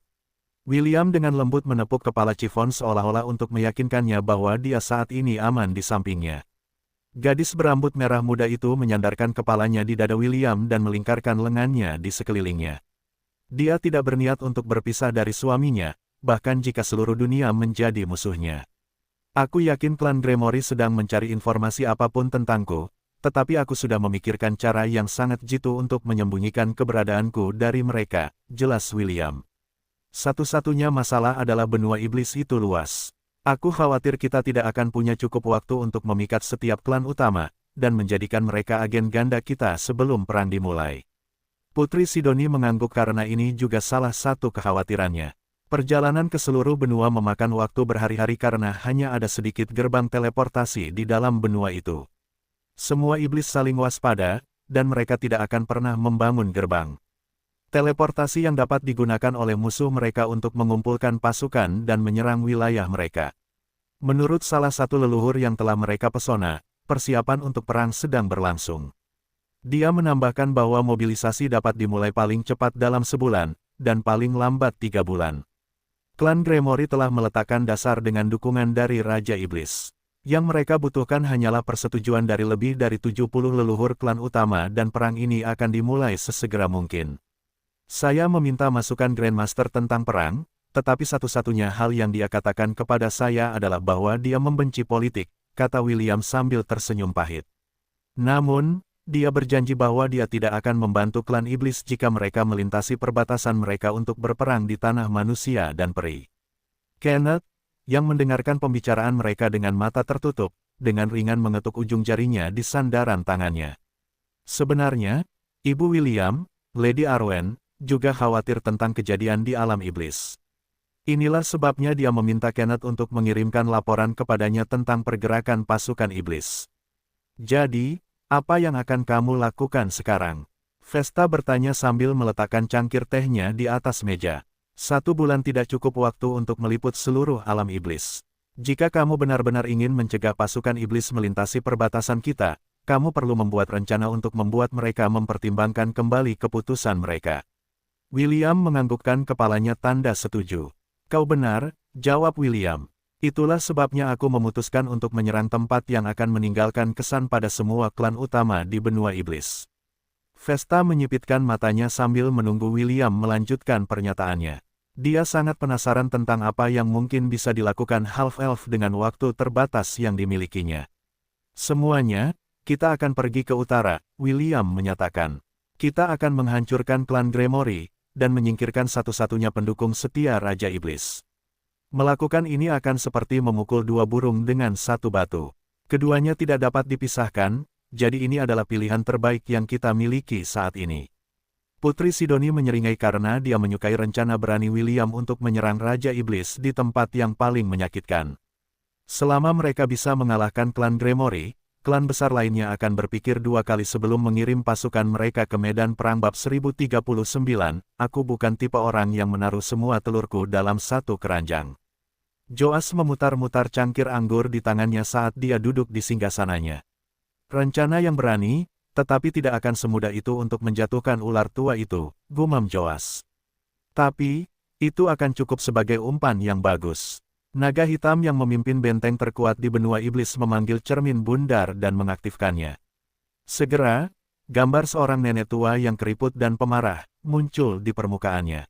William dengan lembut menepuk kepala Chiffon seolah-olah untuk meyakinkannya bahwa dia saat ini aman di sampingnya. Gadis berambut merah muda itu menyandarkan kepalanya di dada William dan melingkarkan lengannya di sekelilingnya. Dia tidak berniat untuk berpisah dari suaminya, bahkan jika seluruh dunia menjadi musuhnya. Aku yakin klan Gremory sedang mencari informasi apapun tentangku, tetapi aku sudah memikirkan cara yang sangat jitu untuk menyembunyikan keberadaanku dari mereka, jelas William. Satu-satunya masalah adalah benua iblis itu luas. Aku khawatir kita tidak akan punya cukup waktu untuk memikat setiap klan utama, dan menjadikan mereka agen ganda kita sebelum perang dimulai. Putri Sidoni mengangguk karena ini juga salah satu kekhawatirannya. Perjalanan ke seluruh benua memakan waktu berhari-hari karena hanya ada sedikit gerbang teleportasi di dalam benua itu. Semua iblis saling waspada, dan mereka tidak akan pernah membangun gerbang teleportasi yang dapat digunakan oleh musuh mereka untuk mengumpulkan pasukan dan menyerang wilayah mereka. Menurut salah satu leluhur yang telah mereka pesona, persiapan untuk perang sedang berlangsung. Dia menambahkan bahwa mobilisasi dapat dimulai paling cepat dalam sebulan, dan paling lambat 3 bulan. Klan Gremory telah meletakkan dasar dengan dukungan dari Raja Iblis. Yang mereka butuhkan hanyalah persetujuan dari lebih dari 70 leluhur klan utama dan perang ini akan dimulai sesegera mungkin. Saya meminta masukan Grandmaster tentang perang, tetapi satu-satunya hal yang dia katakan kepada saya adalah bahwa dia membenci politik, kata William sambil tersenyum pahit. Namun, dia berjanji bahwa dia tidak akan membantu klan iblis jika mereka melintasi perbatasan mereka untuk berperang di tanah manusia dan peri. Kenneth, yang mendengarkan pembicaraan mereka dengan mata tertutup, dengan ringan mengetuk ujung jarinya di sandaran tangannya. Sebenarnya, Ibu William, Lady Arwen, juga khawatir tentang kejadian di alam iblis. Inilah sebabnya dia meminta Kenneth untuk mengirimkan laporan kepadanya tentang pergerakan pasukan iblis. Jadi, apa yang akan kamu lakukan sekarang? Vesta bertanya sambil meletakkan cangkir tehnya di atas meja. 1 bulan tidak cukup waktu untuk meliput seluruh alam iblis. Jika kamu benar-benar ingin mencegah pasukan iblis melintasi perbatasan kita, kamu perlu membuat rencana untuk membuat mereka mempertimbangkan kembali keputusan mereka. William menganggukkan kepalanya tanda setuju. Kau benar, jawab William. Itulah sebabnya aku memutuskan untuk menyerang tempat yang akan meninggalkan kesan pada semua klan utama di benua iblis. Vesta menyipitkan matanya sambil menunggu William melanjutkan pernyataannya. Dia sangat penasaran tentang apa yang mungkin bisa dilakukan Half-Elf dengan waktu terbatas yang dimilikinya. Semuanya, kita akan pergi ke utara, William menyatakan. Kita akan menghancurkan klan Gremory, dan menyingkirkan satu-satunya pendukung setia Raja Iblis. Melakukan ini akan seperti memukul 2 burung dengan 1 batu. Keduanya tidak dapat dipisahkan, jadi ini adalah pilihan terbaik yang kita miliki saat ini. Putri Sidoni menyeringai karena dia menyukai rencana berani William untuk menyerang Raja Iblis di tempat yang paling menyakitkan. Selama mereka bisa mengalahkan klan Gremory, klan besar lainnya akan berpikir 2 kali sebelum mengirim pasukan mereka ke medan perang bab 1039. Aku bukan tipe orang yang menaruh semua telurku dalam satu keranjang. Joas memutar-mutar cangkir anggur di tangannya saat dia duduk di singgasananya. Rencana yang berani, tetapi tidak akan semudah itu untuk menjatuhkan ular tua itu, gumam Joas. Tapi, itu akan cukup sebagai umpan yang bagus. Naga hitam yang memimpin benteng terkuat di benua iblis memanggil cermin bundar dan mengaktifkannya. Segera, gambar seorang nenek tua yang keriput dan pemarah, muncul di permukaannya.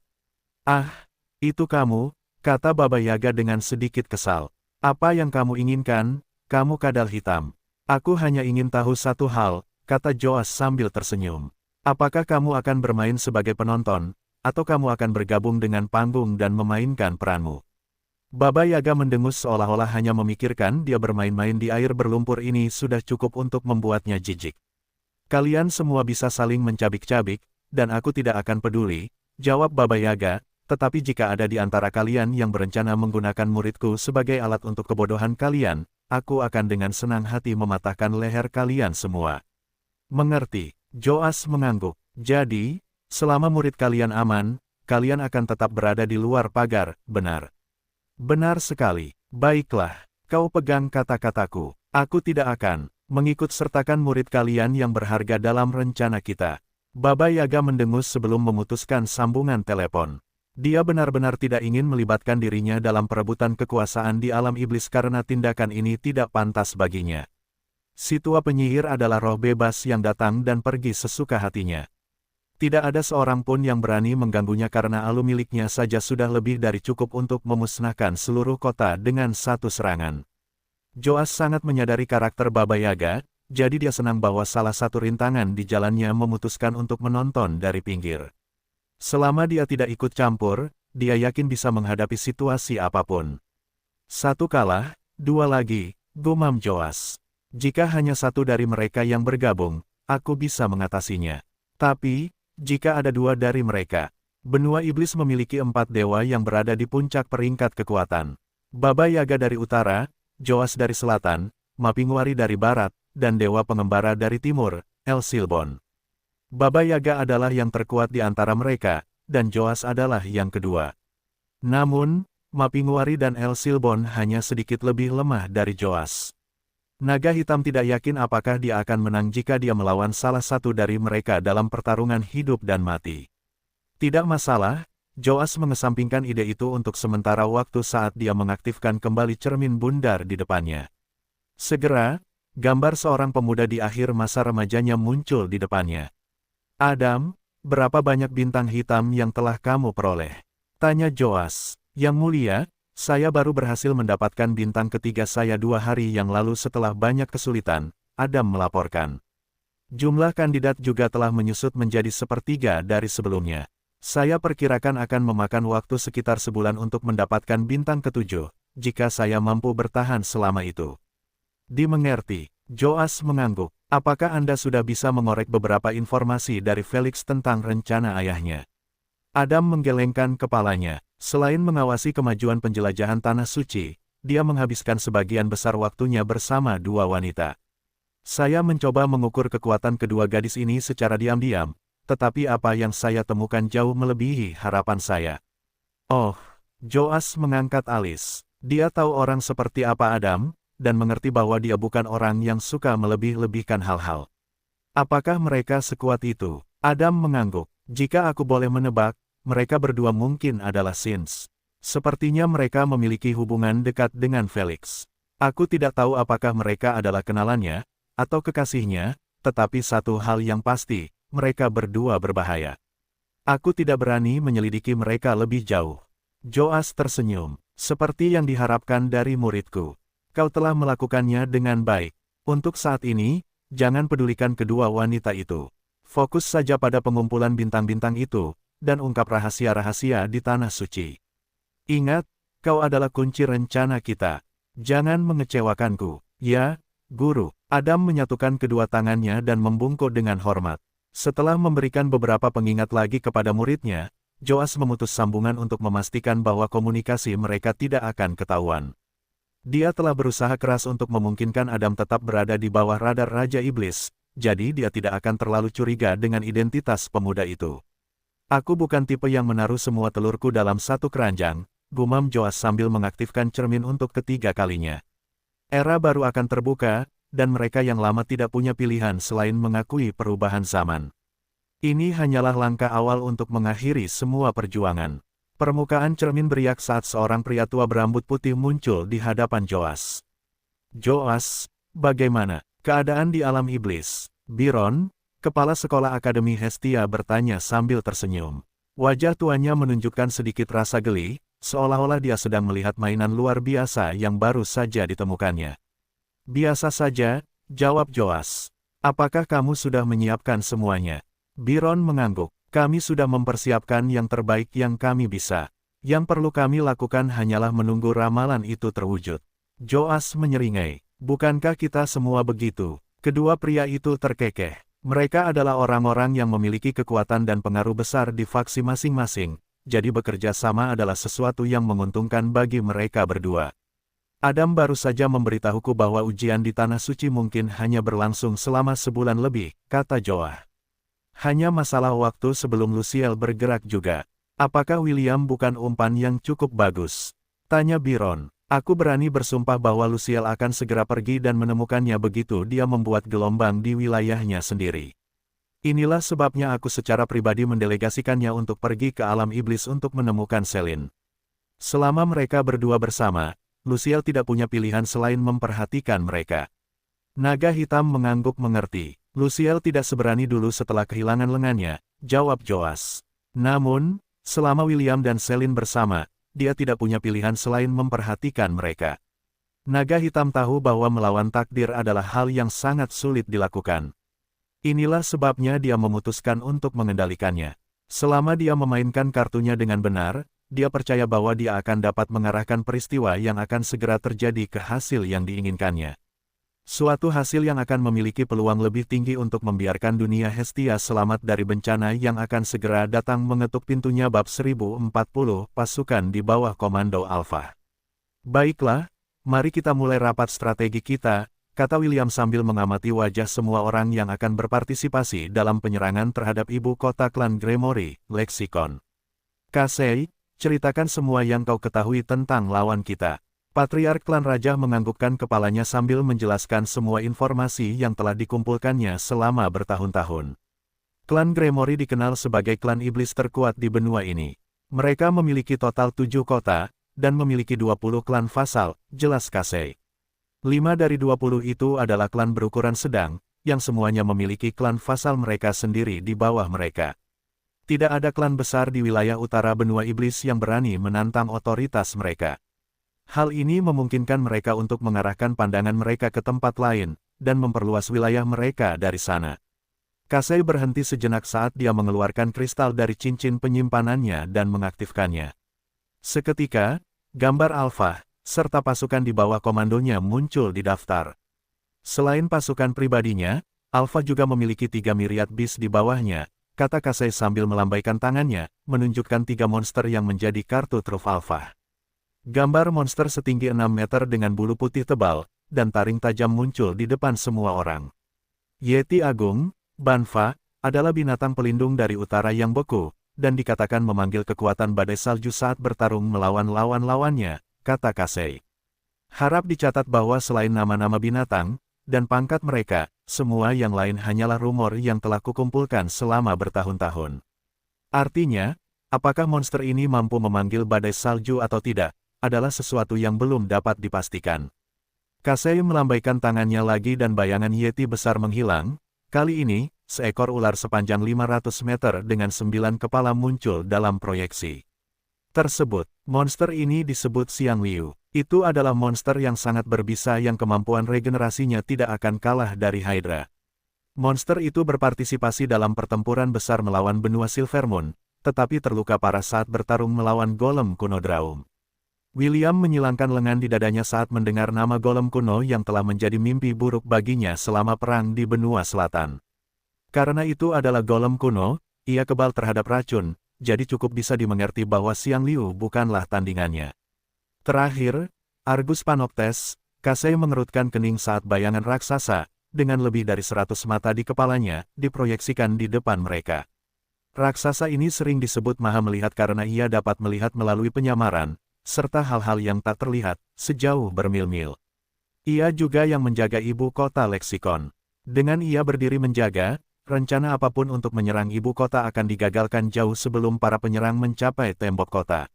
Ah, itu kamu, kata Baba Yaga dengan sedikit kesal. Apa yang kamu inginkan, kamu kadal hitam? Aku hanya ingin tahu satu hal, kata Joas sambil tersenyum. Apakah kamu akan bermain sebagai penonton, atau kamu akan bergabung dengan panggung dan memainkan peranmu? Baba Yaga mendengus seolah-olah hanya memikirkan dia bermain-main di air berlumpur ini sudah cukup untuk membuatnya jijik. Kalian semua bisa saling mencabik-cabik, dan aku tidak akan peduli, jawab Baba Yaga, tetapi jika ada di antara kalian yang berencana menggunakan muridku sebagai alat untuk kebodohan kalian, aku akan dengan senang hati mematahkan leher kalian semua. Mengerti, Joas mengangguk. Jadi, selama murid kalian aman, kalian akan tetap berada di luar pagar, benar? Benar sekali. Baiklah, kau pegang kata-kataku. Aku tidak akan mengikut sertakan murid kalian yang berharga dalam rencana kita. Baba Yaga mendengus sebelum memutuskan sambungan telepon. Dia benar-benar tidak ingin melibatkan dirinya dalam perebutan kekuasaan di alam iblis karena tindakan ini tidak pantas baginya. Si tua penyihir adalah roh bebas yang datang dan pergi sesuka hatinya. Tidak ada seorang pun yang berani mengganggunya karena alu miliknya saja sudah lebih dari cukup untuk memusnahkan seluruh kota dengan satu serangan. Joas sangat menyadari karakter Baba Yaga, jadi dia senang bahwa salah satu rintangan di jalannya memutuskan untuk menonton dari pinggir. Selama dia tidak ikut campur, dia yakin bisa menghadapi situasi apapun. 1 kalah, 2 lagi, gumam Joas. Jika hanya 1 dari mereka yang bergabung, aku bisa mengatasinya. Tapi, jika ada 2 dari mereka, benua iblis memiliki 4 dewa yang berada di puncak peringkat kekuatan. Baba Yaga dari utara, Joas dari selatan, Mapinguari dari barat, dan dewa pengembara dari timur, El Silbon. Baba Yaga adalah yang terkuat di antara mereka, dan Joas adalah yang kedua. Namun, Mapinguari dan El Silbon hanya sedikit lebih lemah dari Joas. Naga hitam tidak yakin apakah dia akan menang jika dia melawan salah satu dari mereka dalam pertarungan hidup dan mati. Tidak masalah, Joas mengesampingkan ide itu untuk sementara waktu saat dia mengaktifkan kembali cermin bundar di depannya. Segera, gambar seorang pemuda di akhir masa remajanya muncul di depannya. Adam, berapa banyak bintang hitam yang telah kamu peroleh? Tanya Joas. Yang mulia, saya baru berhasil mendapatkan bintang ketiga saya 2 hari yang lalu setelah banyak kesulitan, Adam melaporkan. Jumlah kandidat juga telah menyusut menjadi sepertiga dari sebelumnya. Saya perkirakan akan memakan waktu sekitar sebulan untuk mendapatkan bintang ketujuh, jika saya mampu bertahan selama itu. Dimengerti, Joas mengangguk. Apakah Anda sudah bisa mengorek beberapa informasi dari Felix tentang rencana ayahnya? Adam menggelengkan kepalanya. Selain mengawasi kemajuan penjelajahan Tanah Suci, dia menghabiskan sebagian besar waktunya bersama 2 wanita. Saya mencoba mengukur kekuatan kedua gadis ini secara diam-diam, tetapi apa yang saya temukan jauh melebihi harapan saya. Oh, Joas mengangkat alis. Dia tahu orang seperti apa Adam, dan mengerti bahwa dia bukan orang yang suka melebih-lebihkan hal-hal. Apakah mereka sekuat itu? Adam mengangguk. Jika aku boleh menebak, mereka berdua mungkin adalah Sins. Sepertinya mereka memiliki hubungan dekat dengan Felix. Aku tidak tahu apakah mereka adalah kenalannya, atau kekasihnya, tetapi satu hal yang pasti, mereka berdua berbahaya. Aku tidak berani menyelidiki mereka lebih jauh. Joas tersenyum. Seperti yang diharapkan dari muridku. Kau telah melakukannya dengan baik. Untuk saat ini, jangan pedulikan kedua wanita itu. Fokus saja pada pengumpulan bintang-bintang itu, dan ungkap rahasia-rahasia di Tanah Suci. Ingat, kau adalah kunci rencana kita. Jangan mengecewakanku. Ya, Guru. Adam menyatukan kedua tangannya dan membungkuk dengan hormat. Setelah memberikan beberapa pengingat lagi kepada muridnya, Joas memutus sambungan untuk memastikan bahwa komunikasi mereka tidak akan ketahuan. Dia telah berusaha keras untuk memungkinkan Adam tetap berada di bawah radar Raja Iblis, jadi dia tidak akan terlalu curiga dengan identitas pemuda itu. Aku bukan tipe yang menaruh semua telurku dalam satu keranjang, gumam Joas sambil mengaktifkan cermin untuk ketiga kalinya. Era baru akan terbuka, dan mereka yang lama tidak punya pilihan selain mengakui perubahan zaman. Ini hanyalah langkah awal untuk mengakhiri semua perjuangan. Permukaan cermin beriak saat seorang pria tua berambut putih muncul di hadapan Joas. Joas, bagaimana keadaan di alam iblis? Biron, kepala sekolah Akademi Hestia bertanya sambil tersenyum. Wajah tuanya menunjukkan sedikit rasa geli, seolah-olah dia sedang melihat mainan luar biasa yang baru saja ditemukannya. Biasa saja, jawab Joas. Apakah kamu sudah menyiapkan semuanya? Biron mengangguk. Kami sudah mempersiapkan yang terbaik yang kami bisa. Yang perlu kami lakukan hanyalah menunggu ramalan itu terwujud. Joas menyeringai. Bukankah kita semua begitu? Kedua pria itu terkekeh. Mereka adalah orang-orang yang memiliki kekuatan dan pengaruh besar di faksi masing-masing, jadi bekerja sama adalah sesuatu yang menguntungkan bagi mereka berdua. Adam baru saja memberitahuku bahwa ujian di Tanah Suci mungkin hanya berlangsung selama sebulan lebih, kata Joas. Hanya masalah waktu sebelum Luciel bergerak juga. Apakah William bukan umpan yang cukup bagus? Tanya Biron. Aku berani bersumpah bahwa Luciel akan segera pergi dan menemukannya begitu dia membuat gelombang di wilayahnya sendiri. Inilah sebabnya aku secara pribadi mendelegasikannya untuk pergi ke alam iblis untuk menemukan Selin. Selama mereka berdua bersama, Luciel tidak punya pilihan selain memperhatikan mereka. Naga hitam mengangguk mengerti. Luciel tidak seberani dulu setelah kehilangan lengannya, jawab Joas. Namun, selama William dan Selin bersama, dia tidak punya pilihan selain memperhatikan mereka. Naga hitam tahu bahwa melawan takdir adalah hal yang sangat sulit dilakukan. Inilah sebabnya dia memutuskan untuk mengendalikannya. Selama dia memainkan kartunya dengan benar, dia percaya bahwa dia akan dapat mengarahkan peristiwa yang akan segera terjadi ke hasil yang diinginkannya. Suatu hasil yang akan memiliki peluang lebih tinggi untuk membiarkan dunia Hestia selamat dari bencana yang akan segera datang mengetuk pintunya bab 1040 pasukan di bawah komando Alpha. Baiklah, mari kita mulai rapat strategi kita, kata William sambil mengamati wajah semua orang yang akan berpartisipasi dalam penyerangan terhadap ibu kota klan Gremory, Lexicon. Kasei, ceritakan semua yang kau ketahui tentang lawan kita. Patriark klan Raja menganggukkan kepalanya sambil menjelaskan semua informasi yang telah dikumpulkannya selama bertahun-tahun. Klan Gremory dikenal sebagai klan iblis terkuat di benua ini. Mereka memiliki total 7 kota, dan memiliki 20 klan vasal, jelas Kasei. 5 dari 20 itu adalah klan berukuran sedang, yang semuanya memiliki klan vasal mereka sendiri di bawah mereka. Tidak ada klan besar di wilayah utara benua iblis yang berani menantang otoritas mereka. Hal ini memungkinkan mereka untuk mengarahkan pandangan mereka ke tempat lain, dan memperluas wilayah mereka dari sana. Kasei berhenti sejenak saat dia mengeluarkan kristal dari cincin penyimpanannya dan mengaktifkannya. Seketika, gambar Alpha, serta pasukan di bawah komandonya muncul di daftar. Selain pasukan pribadinya, Alpha juga memiliki 3 myriad beast di bawahnya, kata Kasei sambil melambaikan tangannya, menunjukkan 3 monster yang menjadi kartu truf Alpha. Gambar monster setinggi 6 meter dengan bulu putih tebal, dan taring tajam muncul di depan semua orang. Yeti Agung, Banfa, adalah binatang pelindung dari utara yang beku, dan dikatakan memanggil kekuatan badai salju saat bertarung melawan lawan-lawannya, kata Kasei. Harap dicatat bahwa selain nama-nama binatang, dan pangkat mereka, semua yang lain hanyalah rumor yang telah kukumpulkan selama bertahun-tahun. Artinya, apakah monster ini mampu memanggil badai salju atau tidak, adalah sesuatu yang belum dapat dipastikan. Kasei melambaikan tangannya lagi dan bayangan Yeti besar menghilang. Kali ini, seekor ular sepanjang 500 meter dengan 9 kepala muncul dalam proyeksi tersebut. Monster ini disebut Xiang Liu. Itu adalah monster yang sangat berbisa yang kemampuan regenerasinya tidak akan kalah dari Hydra. Monster itu berpartisipasi dalam pertempuran besar melawan benua Silvermoon, tetapi terluka parah saat bertarung melawan golem kuno Draum. William menyilangkan lengan di dadanya saat mendengar nama golem kuno yang telah menjadi mimpi buruk baginya selama perang di benua selatan. Karena itu adalah golem kuno, ia kebal terhadap racun, jadi cukup bisa dimengerti bahwa Xiang Liu bukanlah tandingannya. Terakhir, Argus Panoptes, Kasei mengerutkan kening saat bayangan raksasa, dengan lebih dari 100 mata di kepalanya, diproyeksikan di depan mereka. Raksasa ini sering disebut maha melihat karena ia dapat melihat melalui penyamaran, serta hal-hal yang tak terlihat, sejauh bermil-mil. Ia juga yang menjaga ibu kota Lexicon. Dengan ia berdiri menjaga, rencana apapun untuk menyerang ibu kota akan digagalkan jauh sebelum para penyerang mencapai tembok kota.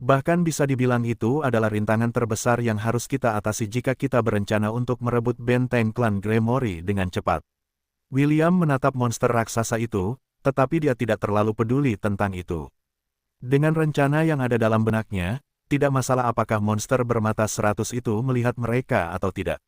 Bahkan bisa dibilang itu adalah rintangan terbesar yang harus kita atasi jika kita berencana untuk merebut benteng klan Gremory dengan cepat. William menatap monster raksasa itu, tetapi dia tidak terlalu peduli tentang itu. Dengan rencana yang ada dalam benaknya, tidak masalah apakah monster bermata 100 itu melihat mereka atau tidak.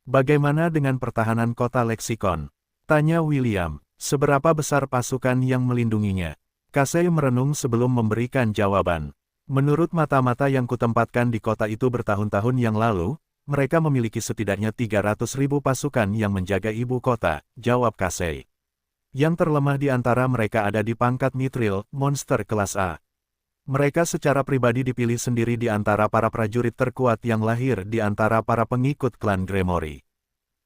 Bagaimana dengan pertahanan kota Lexicon? Tanya William. Seberapa besar pasukan yang melindunginya? Kasei merenung sebelum memberikan jawaban. Menurut mata-mata yang kutempatkan di kota itu bertahun-tahun yang lalu, mereka memiliki setidaknya 300.000 pasukan yang menjaga ibu kota, jawab Kasei. Yang terlemah di antara mereka ada di pangkat Mithril, monster kelas A. Mereka secara pribadi dipilih sendiri di antara para prajurit terkuat yang lahir di antara para pengikut klan Gremory.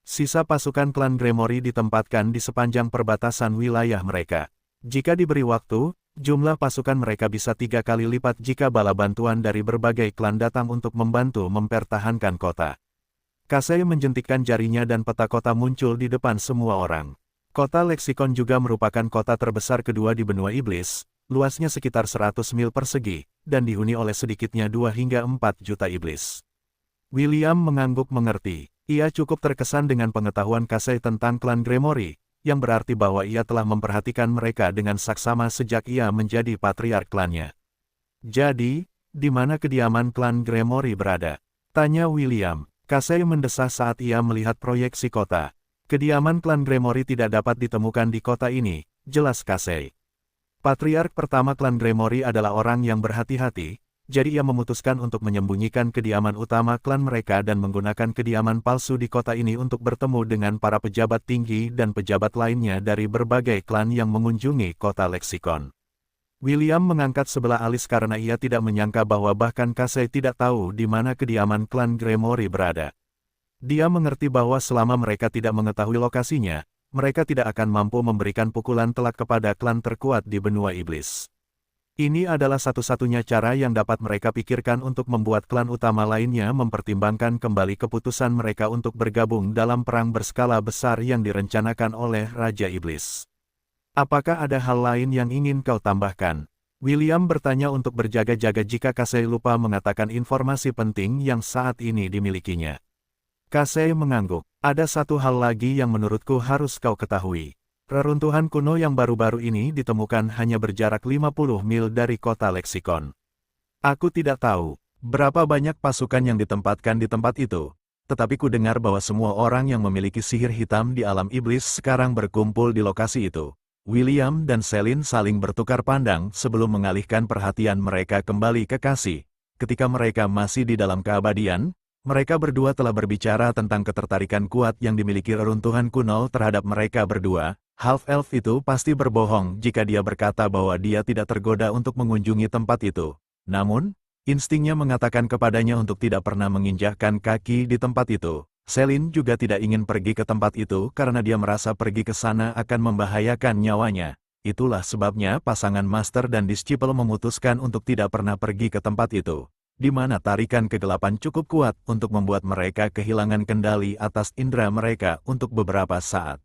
Sisa pasukan klan Gremory ditempatkan di sepanjang perbatasan wilayah mereka. Jika diberi waktu, jumlah pasukan mereka bisa 3 kali lipat jika bala bantuan dari berbagai klan datang untuk membantu mempertahankan kota. Kasei menjentikkan jarinya dan peta kota muncul di depan semua orang. Kota Lexicon juga merupakan kota terbesar kedua di benua iblis, luasnya sekitar 100 mil persegi, dan dihuni oleh sedikitnya 2 hingga 4 juta iblis. William mengangguk mengerti. Ia cukup terkesan dengan pengetahuan Kasei tentang klan Gremory, yang berarti bahwa ia telah memperhatikan mereka dengan saksama sejak ia menjadi patriark klannya. Jadi, di mana kediaman klan Gremory berada? Tanya William. Kasei mendesah saat ia melihat proyeksi kota. Kediaman klan Gremory tidak dapat ditemukan di kota ini, jelas Kasei. Patriark pertama klan Gremory adalah orang yang berhati-hati, jadi ia memutuskan untuk menyembunyikan kediaman utama klan mereka dan menggunakan kediaman palsu di kota ini untuk bertemu dengan para pejabat tinggi dan pejabat lainnya dari berbagai klan yang mengunjungi kota Lexicon. William mengangkat sebelah alis karena ia tidak menyangka bahwa bahkan Kasei tidak tahu di mana kediaman klan Gremory berada. Dia mengerti bahwa selama mereka tidak mengetahui lokasinya, mereka tidak akan mampu memberikan pukulan telak kepada klan terkuat di benua iblis. Ini adalah satu-satunya cara yang dapat mereka pikirkan untuk membuat klan utama lainnya mempertimbangkan kembali keputusan mereka untuk bergabung dalam perang berskala besar yang direncanakan oleh Raja Iblis. Apakah ada hal lain yang ingin kau tambahkan? William bertanya untuk berjaga-jaga jika Kasei lupa mengatakan informasi penting yang saat ini dimilikinya. Kasei mengangguk. Ada satu hal lagi yang menurutku harus kau ketahui. Reruntuhan kuno yang baru-baru ini ditemukan hanya berjarak 50 mil dari kota Leksikon. Aku tidak tahu berapa banyak pasukan yang ditempatkan di tempat itu, tetapi ku dengar bahwa semua orang yang memiliki sihir hitam di alam iblis sekarang berkumpul di lokasi itu. William dan Celine saling bertukar pandang sebelum mengalihkan perhatian mereka kembali ke Kasih. Ketika mereka masih di dalam keabadian, mereka berdua telah berbicara tentang ketertarikan kuat yang dimiliki reruntuhan kuno terhadap mereka berdua. Half-elf itu pasti berbohong jika dia berkata bahwa dia tidak tergoda untuk mengunjungi tempat itu. Namun, instingnya mengatakan kepadanya untuk tidak pernah menginjakkan kaki di tempat itu. Celine juga tidak ingin pergi ke tempat itu karena dia merasa pergi ke sana akan membahayakan nyawanya. Itulah sebabnya pasangan Master dan Disciple memutuskan untuk tidak pernah pergi ke tempat itu, di mana tarikan kegelapan cukup kuat untuk membuat mereka kehilangan kendali atas indera mereka untuk beberapa saat.